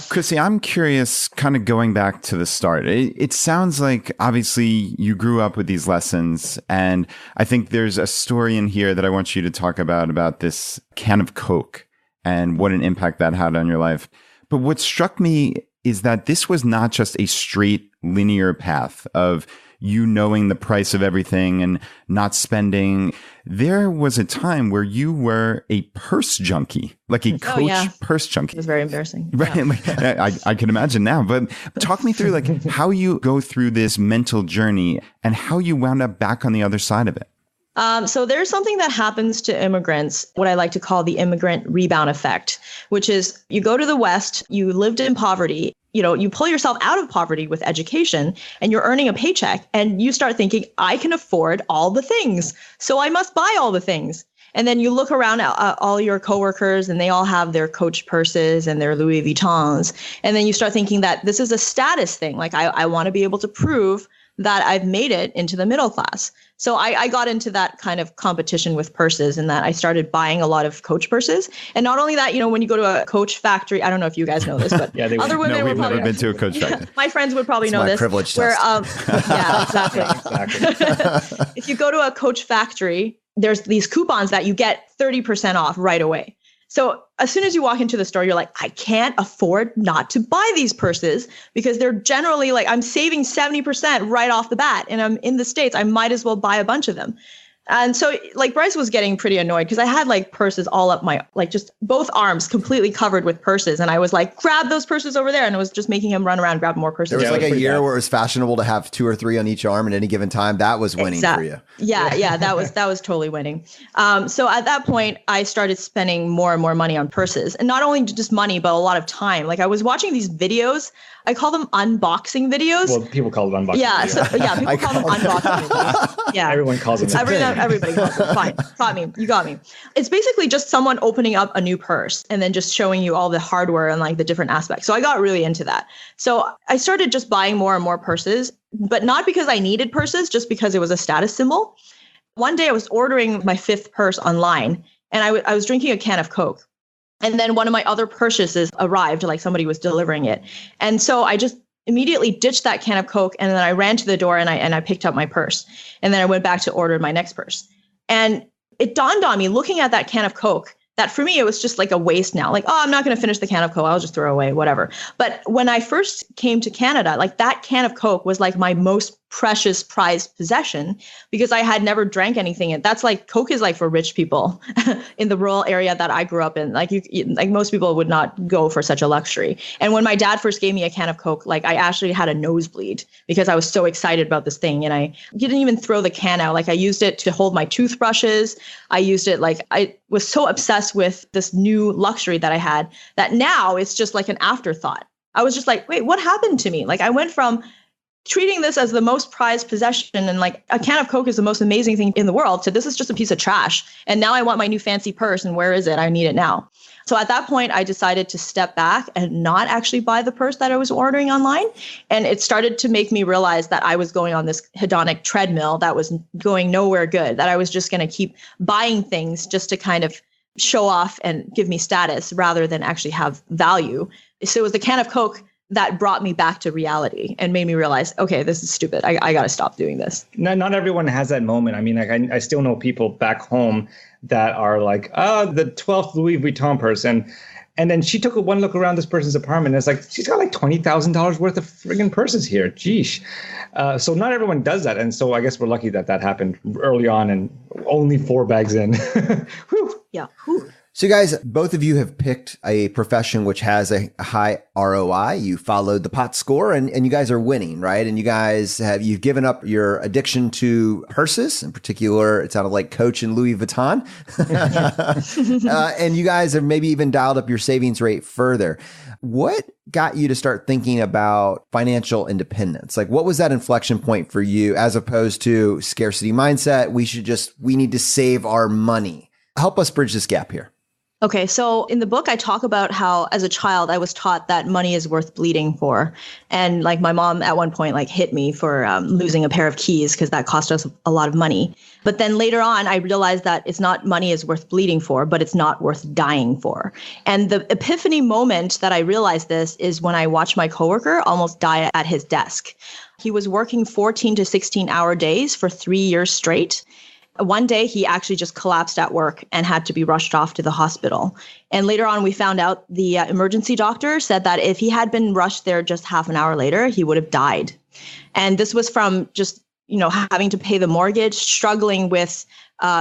Kristy, I'm curious, kind of going back to the start. It sounds like obviously you grew up with these lessons, and I think there's a story in here that I want you to talk about this can of Coke and what an impact that had on your life. But what struck me is that this was not just a straight linear path of you knowing the price of everything and not spending. There was a time where you were a purse junkie, like a coach purse junkie. It was very embarrassing. Right. Yeah. Like, I can imagine now, but talk me through like how you go through this mental journey and how you wound up back on the other side of it. So there's something that happens to immigrants, what I like to call the immigrant rebound effect, which is you go to the West, you lived in poverty, you pull yourself out of poverty with education and you're earning a paycheck and you start thinking, I can afford all the things, so I must buy all the things. And then you look around at all your coworkers and they all have their Coach purses and their Louis Vuittons. And then you start thinking that this is a status thing. Like I want to be able to prove that I've made it into the middle class. So I got into that kind of competition with purses, and that I started buying a lot of Coach purses. And not only that, when you go to a Coach factory, I don't know if you guys know this, but other women we've never been to a Coach factory. My friends would probably know this. Privilege where, test. yeah, exactly. If you go to a Coach factory, there's these coupons that you get 30% off right away. So as soon as you walk into the store, you're like, I can't afford not to buy these purses because they're generally like, I'm saving 70% right off the bat and I'm in the States. I might as well buy a bunch of them. And so like Bryce was getting pretty annoyed because I had like purses all up my, like just both arms completely covered with purses. And I was like, grab those purses over there. And it was just making him run around, grab more purses. There was like a year where it was fashionable to have 2 or 3 on each arm at any given time. That was winning for you. Yeah, that was totally winning. So at that point, I started spending more and more money on purses, and not only just money, but a lot of time. Like I was watching these videos. I call them unboxing videos. Well, people call it unboxing videos. People call them unboxing videos. Yeah. Everyone calls them. Everybody calls them. Fine. Got me. You got me. It's basically just someone opening up a new purse and then just showing you all the hardware and like the different aspects. So I got really into that. So I started just buying more and more purses, but not because I needed purses, just because it was a status symbol. One day I was ordering my 5th purse online, and I was drinking a can of Coke. And then one of my other purchases arrived, like somebody was delivering it. And so I just immediately ditched that can of Coke. And then I ran to the door and I picked up my purse. And then I went back to order my next purse. And it dawned on me looking at that can of Coke that for me, it was just like a waste now. Like, oh, I'm not going to finish the can of Coke. I'll just throw away, whatever. But when I first came to Canada, like that can of Coke was like my most precious prized possession because I had never drank anything. And that's like, Coke is like for rich people in the rural area that I grew up in. Like like most people would not go for such a luxury. And when my dad first gave me a can of Coke, like I actually had a nosebleed because I was so excited about this thing. And I didn't even throw the can out. Like I used it to hold my toothbrushes. I used it like I was so obsessed with this new luxury that I had that now it's just like an afterthought. I was just like, wait, what happened to me? Like I went from treating this as the most prized possession and like a can of Coke is the most amazing thing in the world to this is just a piece of trash. And now I want my new fancy purse. And where is it? I need it now. So at that point, I decided to step back and not actually buy the purse that I was ordering online. And it started to make me realize that I was going on this hedonic treadmill that was going nowhere good, that I was just going to keep buying things just to kind of show off and give me status rather than actually have value. So it was the can of Coke that brought me back to reality and made me realize, okay, this is stupid. I got to stop doing this. Not everyone has that moment. I mean, like I still know people back home that are like, oh, the 12th Louis Vuitton purse. And then she took one look around this person's apartment. And it's like, she's got like $20,000 worth of friggin' purses here. Geesh. So not everyone does that. And so I guess we're lucky that happened early on and only 4 bags in. Whew. Yeah. Whew. So you guys, both of you have picked a profession which has a high ROI. You followed the pot score and you guys are winning, right? And you've given up your addiction to purses. In particular, it sounded like Coach and Louis Vuitton. And you guys have maybe even dialed up your savings rate further. What got you to start thinking about financial independence? Like what was that inflection point for you as opposed to scarcity mindset? We need to save our money. Help us bridge this gap here. Okay, so in the book, I talk about how as a child, I was taught that money is worth bleeding for. And like my mom at one point like hit me for losing a pair of keys because that cost us a lot of money. But then later on, I realized that it's not money is worth bleeding for, but it's not worth dying for. And the epiphany moment that I realized this is when I watched my coworker almost die at his desk. He was working 14 to 16-hour days for 3 years straight. One day, he actually just collapsed at work and had to be rushed off to the hospital. And later on, we found out the emergency doctor said that if he had been rushed there just half an hour later, he would have died. And this was from just, having to pay the mortgage, struggling with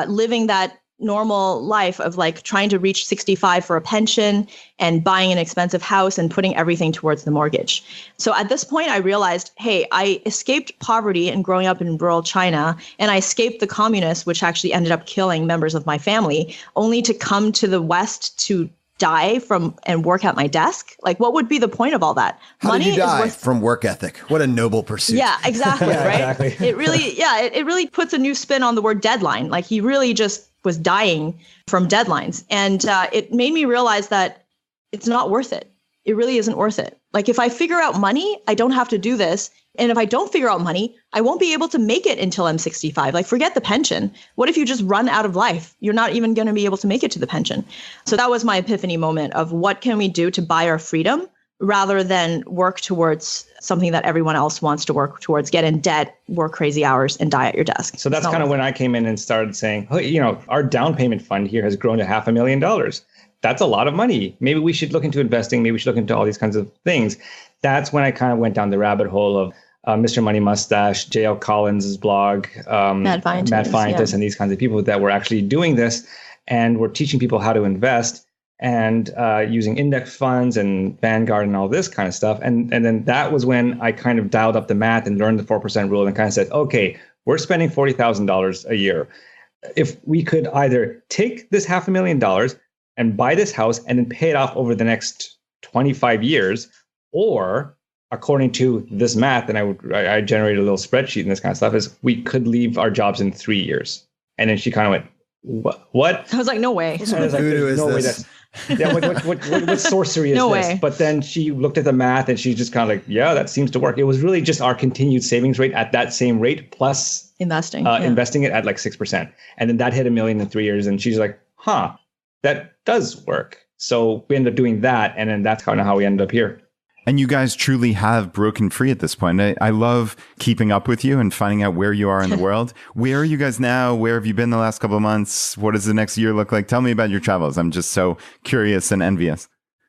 living that normal life of like trying to reach 65 for a pension and buying an expensive house and putting everything towards the mortgage. So at this point, I realized, hey, I escaped poverty and growing up in rural China, and I escaped the communists, which actually ended up killing members of my family, only to come to the West to die from and work at my desk. Like, what would be the point of all that? How did you die? From work ethic. What a noble pursuit. Yeah, exactly. Yeah, right. Exactly. It really puts a new spin on the word deadline. Like he really just was dying from deadlines. And it made me realize that it's not worth it. It really isn't worth it. Like if I figure out money, I don't have to do this. And if I don't figure out money, I won't be able to make it until I'm 65. Like forget the pension. What if you just run out of life? You're not even going to be able to make it to the pension. So that was my epiphany moment of what can we do to buy our freedom rather than work towards something that everyone else wants to work towards, get in debt, work crazy hours, and die at your desk. So that's kind of when I came in and started saying, hey, our down payment fund here has grown to $500,000. That's a lot of money. Maybe we should look into investing. Maybe we should look into all these kinds of things. That's when I kind of went down the rabbit hole of Mr. Money Mustache, J.L. Collins' blog, Matt Fientis, and these kinds of people that were actually doing this and were teaching people how to invest and using index funds and Vanguard and all this kind of stuff. And then that was when I kind of dialed up the math and learned the 4% rule and kind of said, okay, we're spending $40,000 a year. If we could either take this $500,000 and buy this house and then pay it off over the next 25 years, or according to this math, and I generated a little spreadsheet and this kind of stuff, is we could leave our jobs in 3 years. And then she kind of went, what? I was like, no way. What sorcery is no this? Way. But then she looked at the math and she's just kind of like, yeah, that seems to work. It was really just our continued savings rate at that same rate plus investing it at like 6%. And then that hit $1 million in 3 years. And she's like, that does work. So we ended up doing that. And then that's kind of how we ended up here. And you guys truly have broken free at this point. I love keeping up with you and finding out where you are in the world. Where are you guys now? Where have you been the last couple of months? What does the next year look like? Tell me about your travels. I'm just so curious and envious.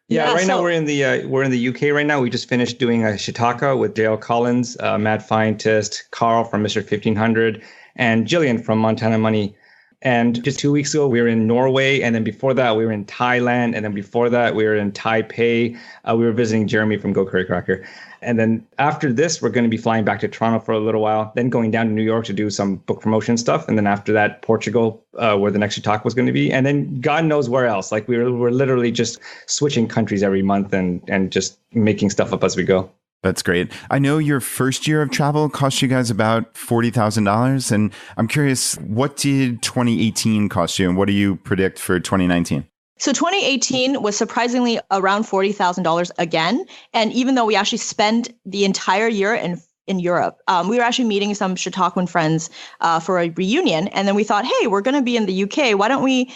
Yeah, right now we're in the UK right now. We just finished doing a Shiitake with J.L. Collins, Matt Fientis, Carl from Mr. 1500, and Jillian from Montana Money. And just 2 weeks ago, we were in Norway. And then before that, we were in Thailand. And then before that, we were in Taipei. We were visiting Jeremy from Go Curry Cracker. And then after this, we're going to be flying back to Toronto for a little while, then going down to New York to do some book promotion stuff. And then after that, Portugal, where the next talk was going to be. And then God knows where else. Like we're literally just switching countries every month and just making stuff up as we go. That's great. I know your first year of travel cost you guys about $40,000. And I'm curious, what did 2018 cost you? And what do you predict for 2019? So 2018 was surprisingly around $40,000 again. And even though we actually spent the entire year in Europe, we were actually meeting some Chautauquan friends for a reunion. And then we thought, hey, we're going to be in the UK. Why don't we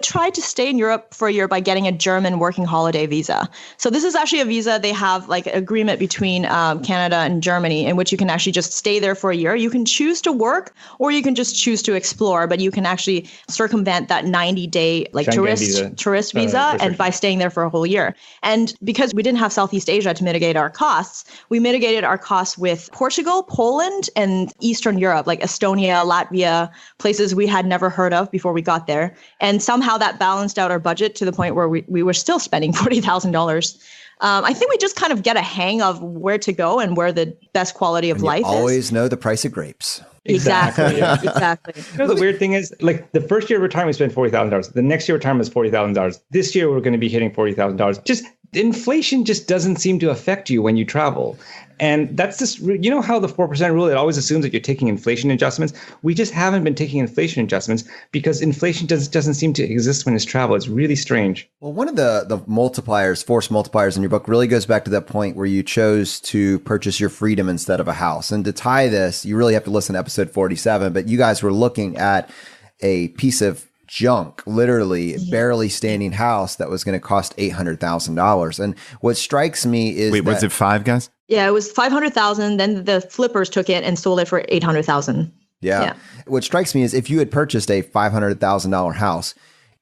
try to stay in Europe for a year by getting a German working holiday visa? So this is actually a visa. They have like an agreement between Canada and Germany in which you can actually just stay there for a year. You can choose to work or you can just choose to explore, but you can actually circumvent that 90-day like tourist visa and by staying there for a whole year. And because we didn't have Southeast Asia to mitigate our costs, we mitigated our costs with Portugal, Poland, and Eastern Europe, like Estonia, Latvia, places we had never heard of before we got there. And somehow that balanced out our budget to the point where we were still spending $40,000. I think we just kind of get a hang of where to go and where the best quality of life is. Always know the price of grapes. Exactly. Exactly. The weird thing is, like the first year of retirement, we spent $40,000. The next year of retirement is $40,000. This year, we're going to be hitting $40,000. Just inflation just doesn't seem to affect you when you travel. And that's just, how the 4% rule, it always assumes that you're taking inflation adjustments. We just haven't been taking inflation adjustments because inflation doesn't seem to exist when it's travel. It's really strange. Well, one of the multipliers, force multipliers in your book really goes back to that point where you chose to purchase your freedom instead of a house. And to tie this, you really have to listen to episode 47, but you guys were looking at a piece of junk, literally barely standing house that was going to cost $800,000. And what strikes me is was it 5 guys? Yeah, it was $500,000. Then the flippers took it and sold it for $800,000. Yeah. What strikes me is if you had purchased a $500,000 house,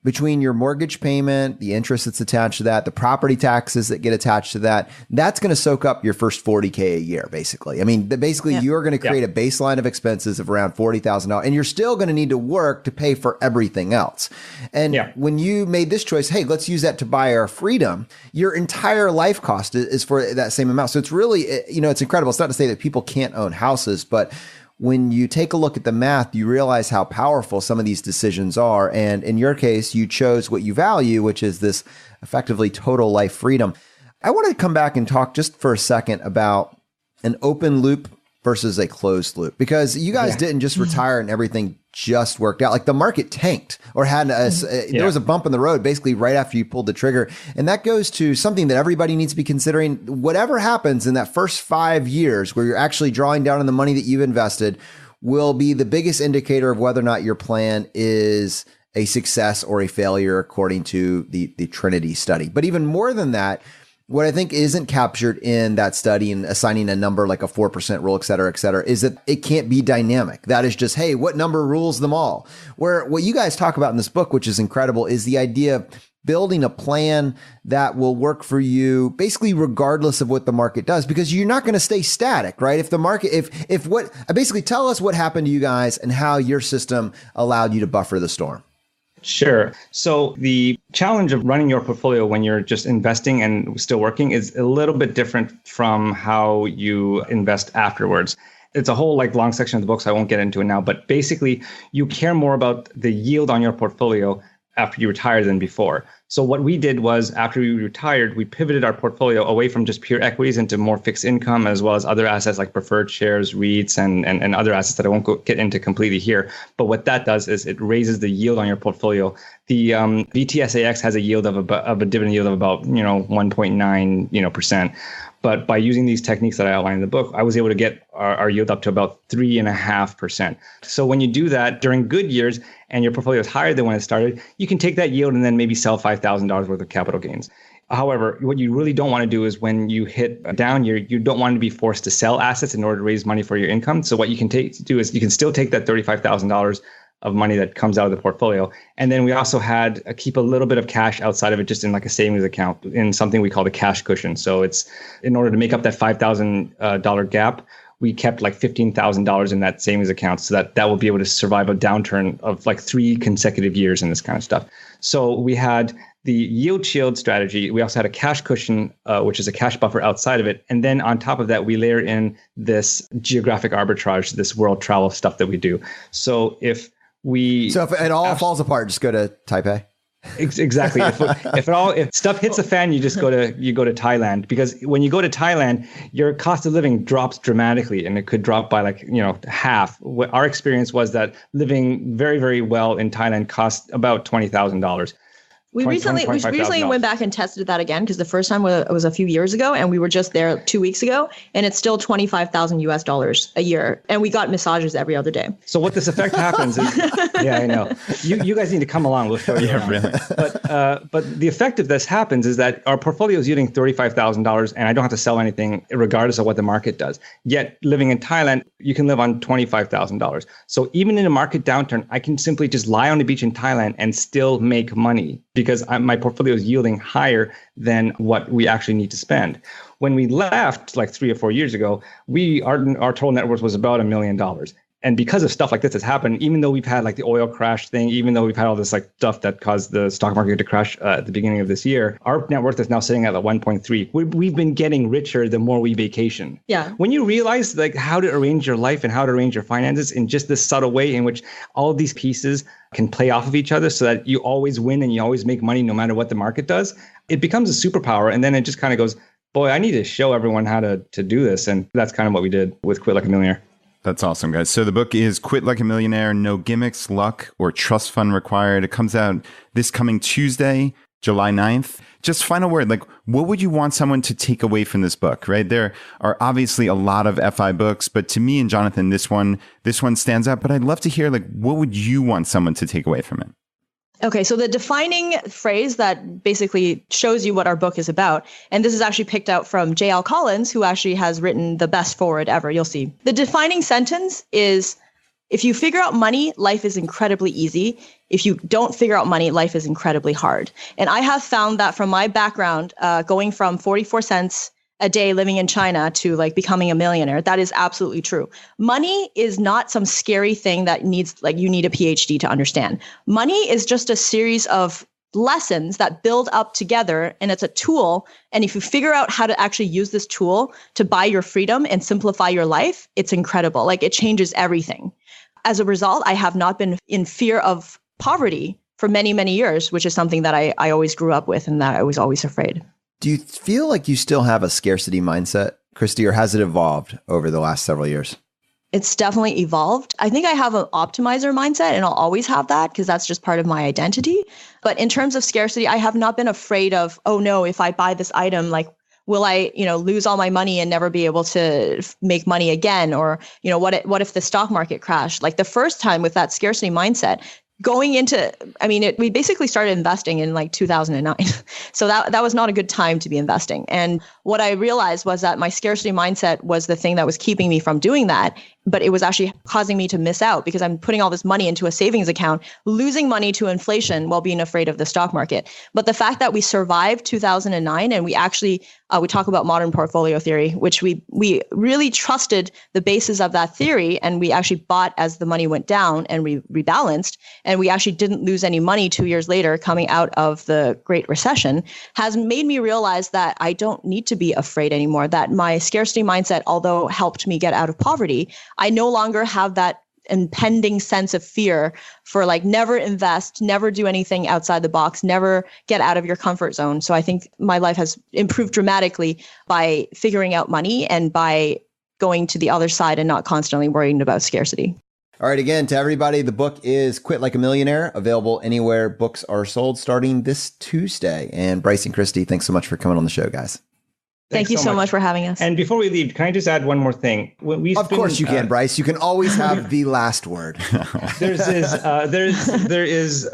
between your mortgage payment, the interest that's attached to that, the property taxes that get attached to that, that's going to soak up your first $40K a year, basically. I mean, you're going to create a baseline of expenses of around $40,000, and you're still going to need to work to pay for everything else. And when you made this choice, hey, let's use that to buy our freedom, your entire life cost is for that same amount. So it's really, it's incredible. It's not to say that people can't own houses, but when you take a look at the math, you realize how powerful some of these decisions are. And in your case, you chose what you value, which is this effectively total life freedom. I want to come back and talk just for a second about an open loop versus a closed loop, because you guys didn't just retire and everything just worked out. Like the market tanked or had there was a bump in the road basically right after you pulled the trigger. And that goes to something that everybody needs to be considering. Whatever happens in that first 5 years where you're actually drawing down on the money that you've invested will be the biggest indicator of whether or not your plan is a success or a failure, according to the Trinity study. But even more than that, What I think isn't captured in that study and assigning a number like a 4% rule, et cetera, is that it can't be dynamic. That is just, hey, what number rules them all? Where what you guys talk about in this book, which is incredible, is the idea of building a plan that will work for you basically regardless of what the market does, because you're not going to stay static, right? If the market, if what, basically tell us what happened to you guys and how your system allowed you to buffer the storm. Sure. So the challenge of running your portfolio when you're just investing and still working is a little bit different from how you invest afterwards. It's a whole long section of the book, so I won't get into it now. But basically, you care more about the yield on your portfolio after you retire than before. So what we did was after we retired, we pivoted our portfolio away from just pure equities into more fixed income, as well as other assets like preferred shares, REITs, and other assets that I won't get into completely here. But what that does is it raises the yield on your portfolio. The VTSAX has a yield of a dividend yield of about 1.9% But by using these techniques that I outlined in the book, I was able to get our yield up to about 3.5%. So when you do that during good years and your portfolio is higher than when it started, you can take that yield and then maybe sell $5,000 worth of capital gains. However, what you really don't want to do is when you hit a down year, you don't want to be forced to sell assets in order to raise money for your income. So what you can do is you can still take that $35,000 of money that comes out of the portfolio. And then we also had keep a little bit of cash outside of it, just in like a savings account in something we call the cash cushion. So it's in order to make up that $5,000 gap, we kept like $15,000 in that savings account so that will be able to survive a downturn of like 3 consecutive years and this kind of stuff. So we had the yield shield strategy. We also had a cash cushion, which is a cash buffer outside of it. And then on top of that, we layer in this geographic arbitrage, this world travel stuff that we do. So if it all falls apart, just go to Taipei. Exactly. If stuff hits a fan, you go to Thailand, because when you go to Thailand, your cost of living drops dramatically, and it could drop by half. What our experience was that living very, very well in Thailand cost about $20,000. We recently went back and tested that again, because the first time was a few years ago, and we were just there 2 weeks ago, and it's still $25,000 a year, and we got massages every other day. So what this effect happens is, yeah, I know. You guys need to come along. We'll show you. Yeah, really. But the effect of this happens is that our portfolio is yielding $35,000, and I don't have to sell anything regardless of what the market does. Yet living in Thailand, you can live on $25,000. So even in a market downturn, I can simply just lie on the beach in Thailand and still make money, because my portfolio is yielding higher than what we actually need to spend. When we left like 3 or 4 years ago, our total net worth was about $1 million. And because of stuff like this has happened, even though we've had like the oil crash thing, even though we've had all this like stuff that caused the stock market to crash at the beginning of this year, our net worth is now sitting at 1.3. We've been getting richer the more we vacation. Yeah. When you realize like how to arrange your life and how to arrange your finances in just this subtle way in which all of these pieces can play off of each other so that you always win and you always make money no matter what the market does, it becomes a superpower. And then it just kind of goes, boy, I need to show everyone how to do this. And that's kind of what we did with Quit Like a Millionaire. That's awesome, guys. So the book is Quit Like a Millionaire, No Gimmicks, Luck, or Trust Fund Required. It comes out this coming Tuesday, July 9th. Just final word, like what would you want someone to take away from this book, right? There are obviously a lot of FI books, but to me and Jonathan, this one stands out. But I'd love to hear, like, what would you want someone to take away from it? Okay, so the defining phrase that basically shows you what our book is about, and this is actually picked out from J.L. Collins, who actually has written the best foreword ever, you'll see. The defining sentence is, if you figure out money, life is incredibly easy. If you don't figure out money, life is incredibly hard. And I have found that from my background, going from 44 cents a day living in China to like becoming a millionaire, that is absolutely true. Money is not some scary thing that you need a PhD to understand. Money is just a series of lessons that build up together, and it's a tool. And if you figure out how to actually use this tool to buy your freedom and simplify your life, it's incredible. Like, it changes everything. As a result, I have not been in fear of poverty for many, many years, which is something that I always grew up with and that I was always afraid. Do you feel like you still have a scarcity mindset, Kristy, or has it evolved over the last several years? It's definitely evolved. I think I have an optimizer mindset, and I'll always have that because that's just part of my identity. But in terms of scarcity, I have not been afraid of, oh no, if I buy this item, like, will I, lose all my money and never be able to make money again? Or, what if the stock market crashed? Like the first time with that scarcity mindset, going into, we basically started investing in like 2009. So that was not a good time to be investing. And what I realized was that my scarcity mindset was the thing that was keeping me from doing that. But it was actually causing me to miss out because I'm putting all this money into a savings account, losing money to inflation while being afraid of the stock market. But the fact that we survived 2009 and we actually, we talk about modern portfolio theory, which we really trusted the basis of that theory. And we actually bought as the money went down and we rebalanced. And we actually didn't lose any money 2 years later coming out of the Great Recession, has made me realize that I don't need to be afraid anymore, that my scarcity mindset, although helped me get out of poverty, I no longer have that impending sense of fear for like never invest, never do anything outside the box, never get out of your comfort zone. So I think my life has improved dramatically by figuring out money and by going to the other side and not constantly worrying about scarcity. All right, again, to everybody, the book is Quit Like a Millionaire, available anywhere books are sold starting this Tuesday. And Bryce and Kristy, thanks so much for coming on the show, guys. Thank you so much for having us. And before we leave, can I just add one more thing? Of course you can, Bryce. You can always have the last word.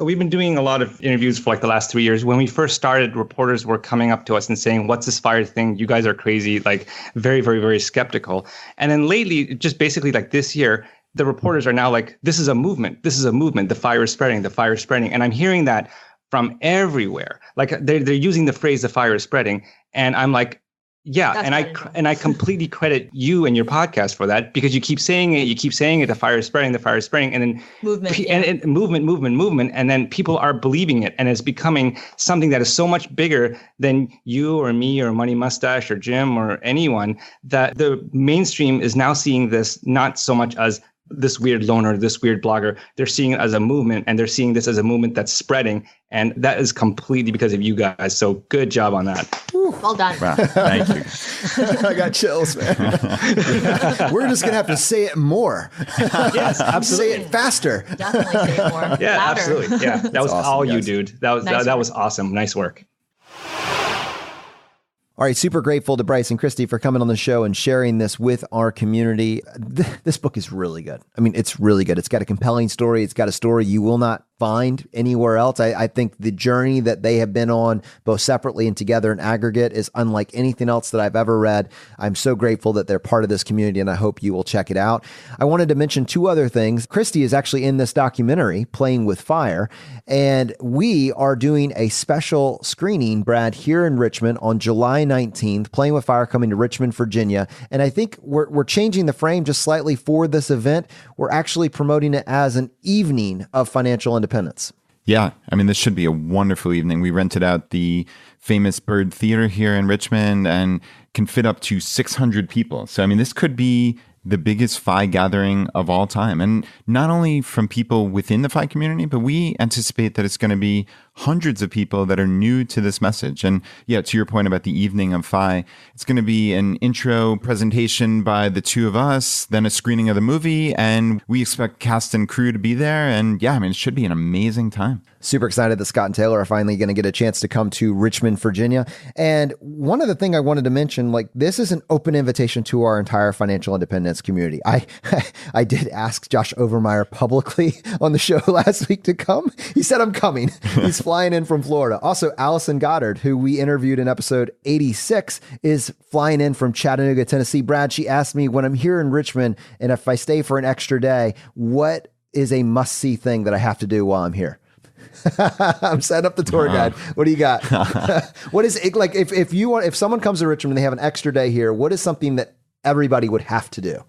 We've been doing a lot of interviews for like the last 3 years. When we first started, reporters were coming up to us and saying, "What's this FIRE thing? You guys are crazy," like very, very, very skeptical. And then lately, just basically like this year, the reporters are now like, "This is a movement. This is a movement. The FIRE is spreading. The FIRE is spreading." And I'm hearing that from everywhere. Like they're using the phrase "the FIRE is spreading," and I'm like, yeah, and I completely credit you and your podcast for that because you keep saying it, the FIRE is spreading, and then movement, and then people are believing it, and it's becoming something that is so much bigger than you or me or Money Mustache or Jim or anyone, that the mainstream is now seeing this not so much as this weird loner, this weird blogger. They're seeing it as a movement, and they're seeing this as a movement that's spreading. And that is completely because of you guys. So good job on that. Well done. Wow, thank you. I got chills, man. We're just going to have to say it more. Yes, absolutely. Say it faster. Definitely say it more. Yeah, Louder. absolutely. Yeah, that was awesome, all guys. you, dude. That was awesome. Nice work. All right, super grateful to Bryce and Kristy for coming on the show and sharing this with our community. This book is really good. I mean, it's really good. It's got a compelling story. It's got a story you will not find anywhere else. I think the journey that they have been on, both separately and together in aggregate, is unlike anything else that I've ever read. I'm so grateful that they're part of this community, and I hope you will check it out. I wanted to mention two other things. Kristy is actually in this documentary, Playing with Fire, and we are doing a special screening, Brad, here in Richmond on July 19th, Playing with Fire coming to Richmond, Virginia. And I think we're changing the frame just slightly for this event. We're actually promoting it as an evening of financial independence. Yeah, I mean, this should be a wonderful evening. We rented out the famous Bird Theater here in Richmond and can fit up to 600 people. So, I mean, this could be the biggest FI gathering of all time. And not only from people within the FI community, but we anticipate that it's going to be hundreds of people that are new to this message. And yeah, to your point about the evening of FI, it's going to be an intro presentation by the two of us, then a screening of the movie, and we expect cast and crew to be there. And yeah, I mean, it should be an amazing time. Super excited that Scott and Taylor are finally going to get a chance to come to Richmond, Virginia. And one other thing I wanted to mention, like, this is an open invitation to our entire financial independence community. I did ask Josh Overmeyer publicly on the show last week to come. He said, "I'm coming." He's flying in from Florida. Also, Allison Goddard, who we interviewed in episode 86, is flying in from Chattanooga, Tennessee. Brad, she asked me, when I'm here in Richmond and if I stay for an extra day, what is a must-see thing that I have to do while I'm here? I'm setting up the tour guide. What do you got? What is it like if someone comes to Richmond and they have an extra day here, what is something that everybody would have to do?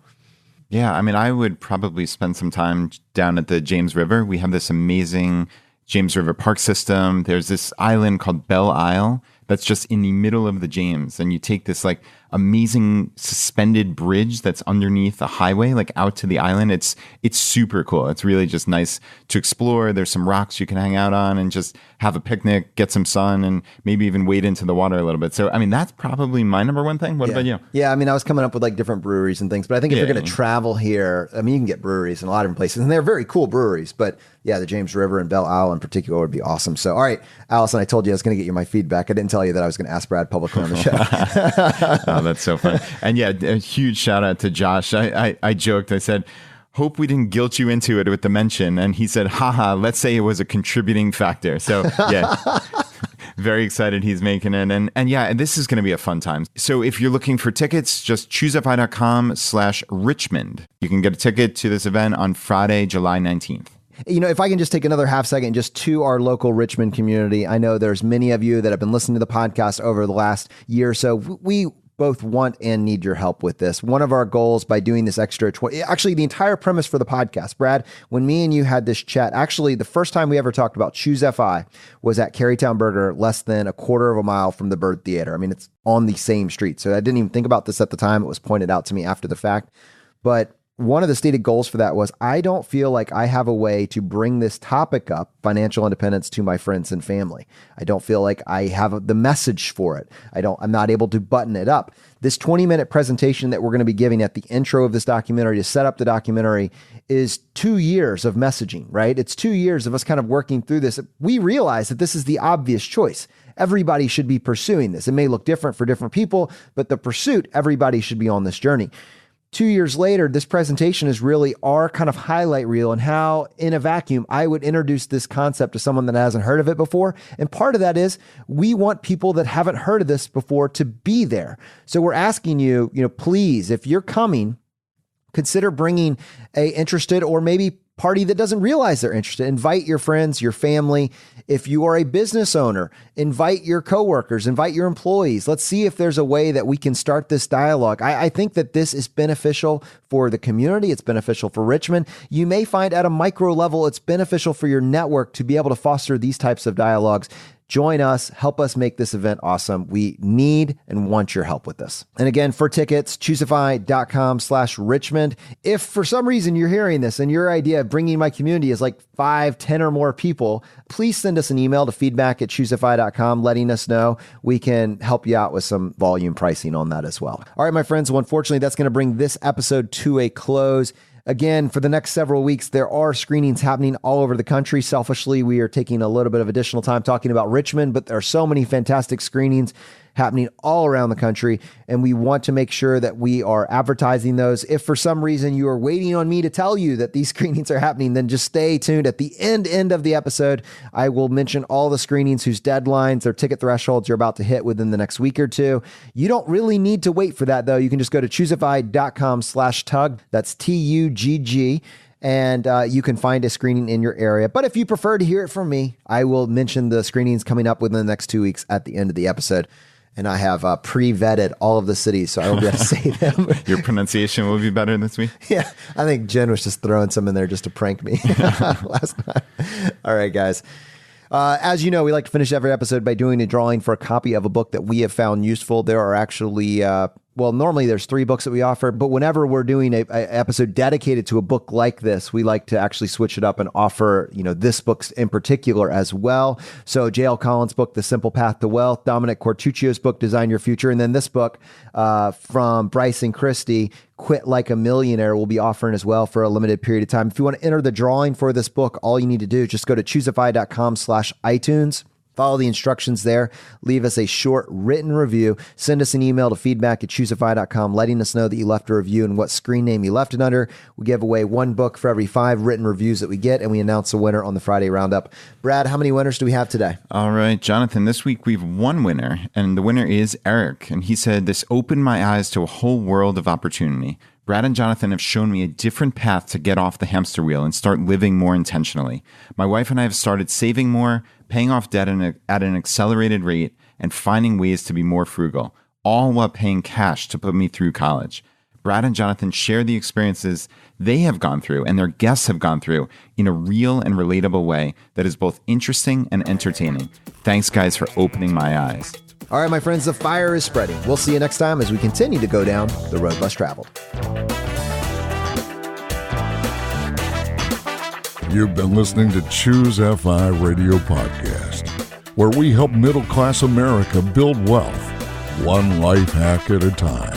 Yeah, I mean, I would probably spend some time down at the James River. We have this amazing James River Park system. There's this island called Belle Isle that's just in the middle of the James. And you take this like amazing suspended bridge that's underneath a highway, like out to the island. It's super cool. It's really just nice to explore. There's some rocks you can hang out on and just have a picnic, get some sun, and maybe even wade into the water a little bit. So, I mean, that's probably my number one thing. What about you? Yeah, I mean, I was coming up with like different breweries and things, but I think if you're going to travel here, I mean, you can get breweries in a lot of different places, and they're very cool breweries, but yeah, the James River and Belle Isle in particular would be awesome. So, all right, Allison, I told you I was going to get you my feedback. I didn't tell you that I was going to ask Brad publicly on the show. Oh, that's so fun. And yeah, a huge shout out to Josh. I joked, I said, hope we didn't guilt you into it with the mention. And he said, haha, let's say it was a contributing factor. So yeah, very excited he's making it. And yeah, and this is going to be a fun time. So if you're looking for tickets, just ChooseFI.com/Richmond. You can get a ticket to this event on Friday, July 19th. You know, if I can just take another half second just to our local Richmond community, I know there's many of you that have been listening to the podcast over the last year or so. We both want and need your help with this. One of our goals by doing this extra, actually the entire premise for the podcast, Brad, when me and you had this chat, actually the first time we ever talked about ChooseFI was at Carytown Burger, less than a quarter of a mile from the Bird Theater. I mean, it's on the same street. So I didn't even think about this at the time. It was pointed out to me after the fact. But one of the stated goals for that was, I don't feel like I have a way to bring this topic up, financial independence, to my friends and family. I don't feel like I have the message for it. I'm not able to button it up. This 20-minute presentation that we're going to be giving at the intro of this documentary to set up the documentary is 2 years of messaging, right? It's 2 years of us kind of working through this. We realize that this is the obvious choice. Everybody should be pursuing this. It may look different for different people, but the pursuit, everybody should be on this journey. 2 years later, this presentation is really our kind of highlight reel and how, in a vacuum, I would introduce this concept to someone that hasn't heard of it before. And part of that is we want people that haven't heard of this before to be there. So we're asking you, please, if you're coming, consider bringing a interested or maybe party that doesn't realize they're interested. Invite your friends, your family. If you are a business owner, invite your coworkers, invite your employees. Let's see if there's a way that we can start this dialogue. I think that this is beneficial for the community. It's beneficial for Richmond. You may find at a micro level, it's beneficial for your network to be able to foster these types of dialogues. Join us, help us make this event awesome. We need and want your help with this. And again, for tickets, ChooseFI.com/Richmond. If for some reason you're hearing this and your idea of bringing my community is like 5, 10 or more people, please send us an email to feedback@ChooseFI.com letting us know. We can help you out with some volume pricing on that as well. All right, my friends. Well, unfortunately, that's going to bring this episode to a close. Again, for the next several weeks, there are screenings happening all over the country. Selfishly, we are taking a little bit of additional time talking about Richmond, but there are so many fantastic screenings happening all around the country, and we want to make sure that we are advertising those. If for some reason you are waiting on me to tell you that these screenings are happening, then just stay tuned. At the end of the episode, I will mention all the screenings whose deadlines or ticket thresholds you're about to hit within the next week or two. You don't really need to wait for that, though. You can just go to ChooseFI.com/Tug. That's TUGG. And you can find a screening in your area. But if you prefer to hear it from me, I will mention the screenings coming up within the next 2 weeks at the end of the episode. And I have pre-vetted all of the cities, so I won't be able to say them. Your pronunciation will be better this week? Yeah, I think Jen was just throwing some in there just to prank me last time. All right, guys. As you know, we like to finish every episode by doing a drawing for a copy of a book that we have found useful. There are actually, normally there's 3 books that we offer, but whenever we're doing a episode dedicated to a book like this, we like to actually switch it up and offer, this book in particular as well. So J.L. Collins' book, The Simple Path to Wealth, Dominic Cortuccio's book, Design Your Future, and then this book from Bryce and Kristy, Quit Like a Millionaire, will be offering as well for a limited period of time. If you want to enter the drawing for this book, all you need to do is just go to ChooseFI.com/iTunes. Follow the instructions there. Leave us a short written review. Send us an email to feedback@ChooseFI.com letting us know that you left a review and what screen name you left it under. We give away 1 book for every 5 written reviews that we get, and we announce a winner on the Friday Roundup. Brad, how many winners do we have today? All right, Jonathan, this week we've 1 winner, and the winner is Eric. And he said, "This opened my eyes to a whole world of opportunity. Brad and Jonathan have shown me a different path to get off the hamster wheel and start living more intentionally. My wife and I have started saving more, paying off debt at an accelerated rate, and finding ways to be more frugal, all while paying cash to put me through college. Brad and Jonathan share the experiences they have gone through and their guests have gone through in a real and relatable way that is both interesting and entertaining. Thanks, guys, for opening my eyes." All right, my friends, the fire is spreading. We'll see you next time as we continue to go down the road less traveled. You've been listening to ChooseFI Radio Podcast, where we help middle-class America build wealth, one life hack at a time.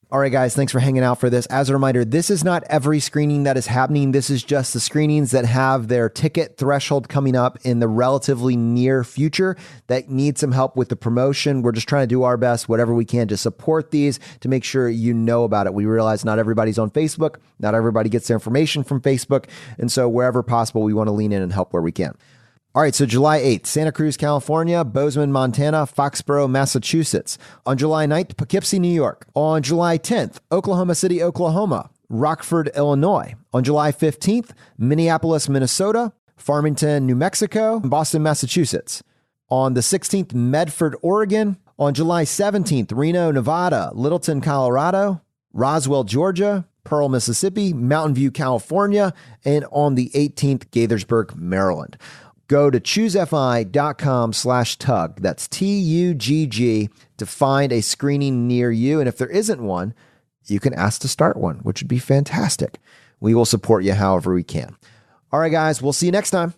All right, guys, thanks for hanging out for this. As a reminder, this is not every screening that is happening. This is just the screenings that have their ticket threshold coming up in the relatively near future that need some help with the promotion. We're just trying to do our best, whatever we can, to support these, to make sure you know about it. We realize not everybody's on Facebook. Not everybody gets their information from Facebook. And so wherever possible, we want to lean in and help where we can. All right, so July 8th, Santa Cruz, California, Bozeman, Montana, Foxborough, Massachusetts. On July 9th, Poughkeepsie, New York. On July 10th, Oklahoma City, Oklahoma, Rockford, Illinois. On July 15th, Minneapolis, Minnesota, Farmington, New Mexico, and Boston, Massachusetts. On the 16th, Medford, Oregon. On July 17th, Reno, Nevada, Littleton, Colorado, Roswell, Georgia, Pearl, Mississippi, Mountain View, California, and on the 18th, Gaithersburg, Maryland. Go to ChooseFI.com/tug. That's TUGG to find a screening near you. And if there isn't one, you can ask to start one, which would be fantastic. We will support you however we can. All right, guys, we'll see you next time.